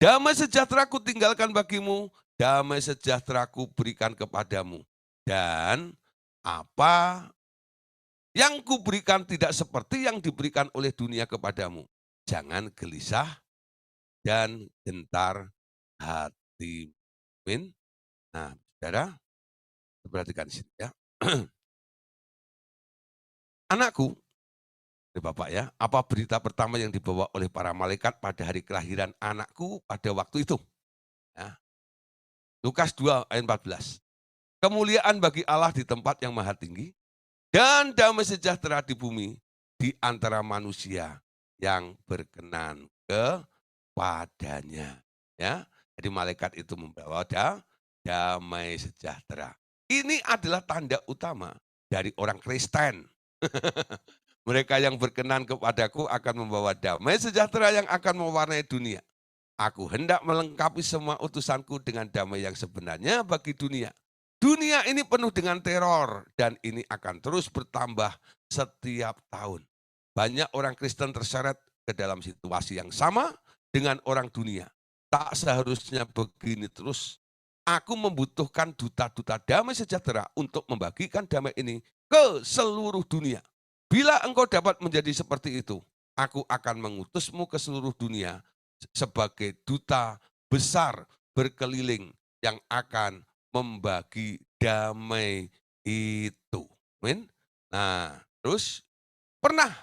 A: Damai sejahtera ku tinggalkan bagimu, damai sejahtera ku berikan kepadamu. Dan apa yang kuberikan tidak seperti yang diberikan oleh dunia kepadamu. Jangan gelisah dan gentar hati. Amin. Nah, saudara, perhatikan di sini ya. Anakku, ini Bapak ya, apa berita pertama yang dibawa oleh para malaikat pada hari kelahiran anakku pada waktu itu? Ya. Lukas 2 ayat 14. Kemuliaan bagi Allah di tempat yang maha tinggi dan damai sejahtera di bumi di antara manusia yang berkenan kepadanya. Ya, jadi malaikat itu membawa damai sejahtera. Ini adalah tanda utama dari orang Kristen. Mereka yang berkenan kepadaku akan membawa damai sejahtera yang akan mewarnai dunia. Aku hendak melengkapi semua utusanku dengan damai yang sebenarnya bagi dunia. Dunia ini penuh dengan teror dan ini akan terus bertambah setiap tahun. Banyak orang Kristen terseret ke dalam situasi yang sama dengan orang dunia. Tak seharusnya begini terus. Aku membutuhkan duta-duta damai sejahtera untuk membagikan damai ini ke seluruh dunia. Bila engkau dapat menjadi seperti itu, aku akan mengutusmu ke seluruh dunia sebagai duta besar berkeliling yang akan membagi damai itu. Amin. Nah, terus pernah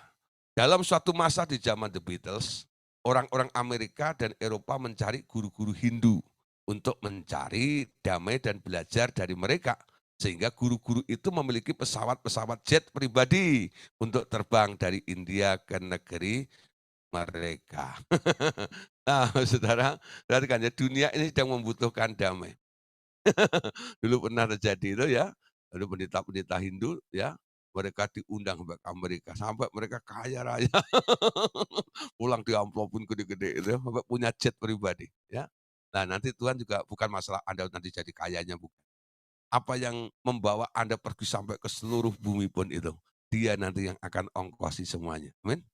A: dalam suatu masa di zaman The Beatles, orang-orang Amerika dan Eropa mencari guru-guru Hindu untuk mencari damai dan belajar dari mereka. Sehingga guru-guru itu memiliki pesawat-pesawat jet pribadi untuk terbang dari India ke negeri mereka. Nah, saudara, perhatikan ya, dunia ini sedang membutuhkan damai. Dulu pernah terjadi itu ya, Ada pendeta-pendeta Hindu ya, mereka diundang sampai ke Amerika, sampai mereka kaya raya. Pulang diamplopin gede-gede itu, sampai punya jet pribadi ya. Nah, nanti Tuhan juga bukan masalah Anda nanti jadi kayanya, bukan. Apa yang membawa Anda pergi sampai ke seluruh bumi pun itu, Dia nanti yang akan ongkosi semuanya. Amin.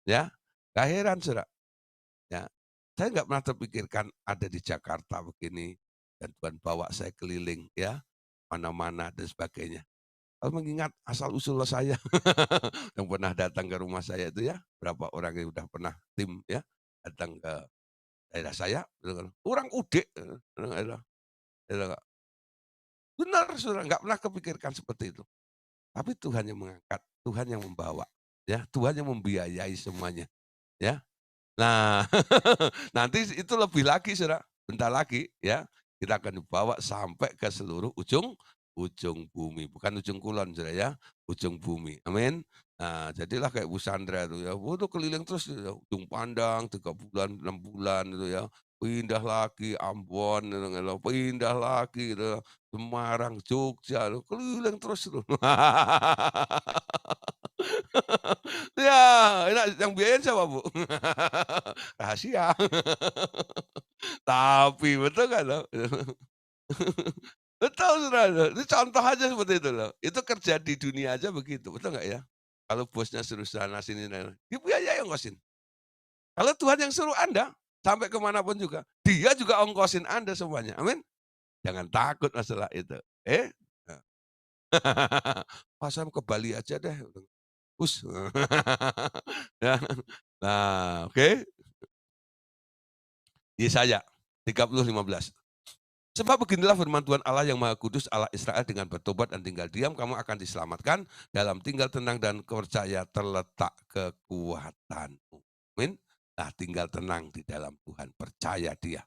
A: Ya. Gak heran Saudara, ya. Saya nggak pernah terpikirkan ada di Jakarta begini dan Tuhan bawa saya keliling ya, mana-mana dan sebagainya. Kalau mengingat asal-usul saya yang pernah datang ke rumah saya itu ya, berapa orang yang udah pernah tim ya, datang ke daerah saya, gitu kan, orang udik, benar Saudara, nggak pernah kepikirkan seperti itu. Tapi Tuhan yang mengangkat, Tuhan yang membawa, ya, Tuhan yang membiayai semuanya, ya. Nah, nanti itu lebih lagi Saudara, bentar lagi ya, kita akan dibawa sampai ke seluruh ujung ujung bumi, bukan ujung kulon Saudara ya, ujung bumi, amin. Nah, jadilah kayak Bu Sandra itu ya, itu keliling terus ya, ujung pandang 3 bulan, 6 bulan itu ya, pindah lagi Ambon, gitu, pindah lagi gitu, Semarang, Jogja, keliling terus itu. Ya, enak yang biayain siapa, Bu? Rahasia. Tapi betul kan loh? Betul Saudara, itu contoh aja seperti itu loh. Itu kerja di dunia aja begitu, betul nggak ya? Kalau bosnya suruh sana sini, dibiayai ongkosin. Kalau Tuhan yang suruh Anda, sampai kemana pun juga, Dia juga ongkosin Anda semuanya, amin. Jangan takut masalah itu. Nah. Pak saya mau ke Bali aja deh. Us. Ya. Nah, oke. Yesaya 30:15. Sebab beginilah firman Tuhan Allah yang Maha Kudus, Allah Israel, dengan bertobat dan tinggal diam, kamu akan diselamatkan. Dalam tinggal tenang dan percaya terletak kekuatanmu. Amin. Nah, tinggal tenang di dalam Tuhan, percaya Dia.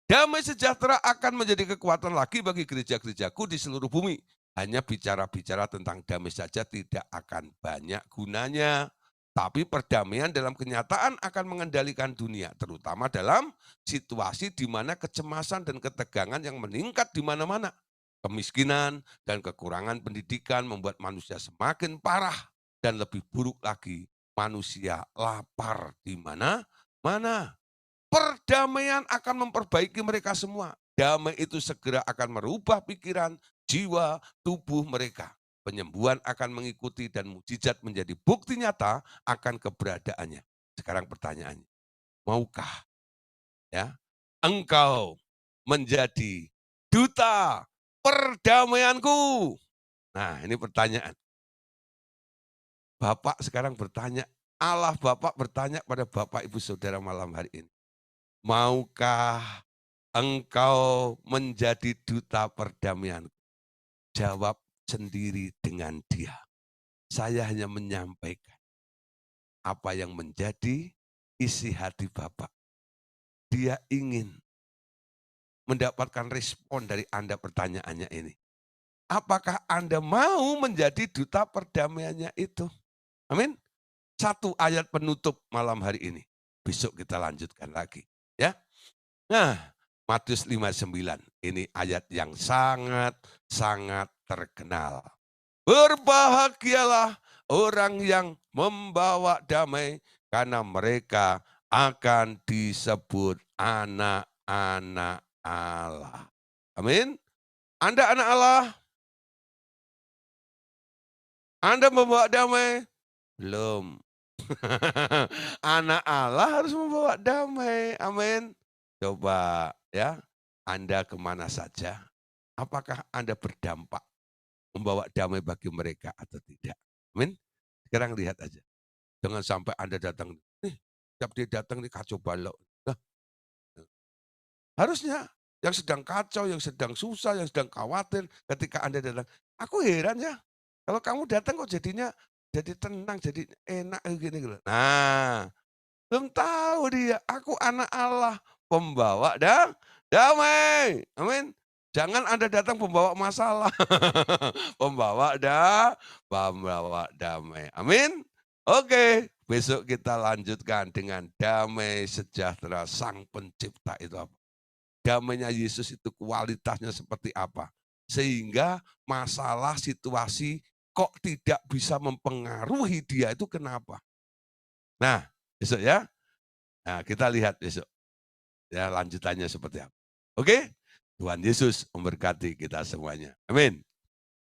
A: Damai sejahtera akan menjadi kekuatan lagi bagi gereja-gerejaku di seluruh bumi. Hanya bicara-bicara tentang damai saja tidak akan banyak gunanya. Tapi perdamaian dalam kenyataan akan mengendalikan dunia, terutama dalam situasi di mana kecemasan dan ketegangan yang meningkat di mana-mana. Kemiskinan dan kekurangan pendidikan membuat manusia semakin parah dan lebih buruk lagi, manusia lapar di mana-mana. Perdamaian akan memperbaiki mereka semua. Damai itu segera akan merubah pikiran, jiwa, tubuh mereka. Penyembuhan akan mengikuti dan mukjizat menjadi bukti nyata akan keberadaannya. Sekarang pertanyaannya, maukah ya engkau menjadi duta perdamaianku? Nah, ini pertanyaan. Bapak sekarang bertanya, Allah Bapak bertanya pada Bapak Ibu Saudara malam hari ini. Maukah engkau menjadi duta perdamaian? Jawab sendiri dengan dia. Saya hanya menyampaikan apa yang menjadi isi hati Bapak. Dia ingin mendapatkan respon dari Anda pertanyaannya ini. Apakah Anda mau menjadi duta perdamaiannya itu? Amin. Satu ayat penutup malam hari ini. Besok kita lanjutkan lagi. Ya. Nah, Matius 5:9. Ini ayat yang sangat-sangat terkenal. Berbahagialah orang yang membawa damai, karena mereka akan disebut anak-anak Allah. Amin. Anda anak Allah, Anda membawa damai? Belum. Anak Allah harus membawa damai. Amin. Coba ya, Anda kemana saja, apakah Anda berdampak membawa damai bagi mereka atau tidak? Amin. Sekarang lihat aja. Jangan sampai Anda datang, setiap dia datang nih kacau balau. Nah, harusnya yang sedang kacau, yang sedang susah, yang sedang khawatir ketika Anda datang. Aku heran ya, kalau kamu datang kok jadinya jadi tenang, jadi enak gini gitu. Nah, belum tahu dia, aku anak Allah, pembawa damai. Amin. Jangan Anda datang pembawa masalah. Pembawa damai. Amin. Oke, besok kita lanjutkan dengan damai sejahtera Sang Pencipta itu apa. Damainya Yesus itu kualitasnya seperti apa. Sehingga masalah situasi kok tidak bisa mempengaruhi dia itu kenapa? Nah, besok ya. Nah, kita lihat besok ya lanjutannya seperti apa. Oke? Tuhan Yesus memberkati kita semuanya. Amin.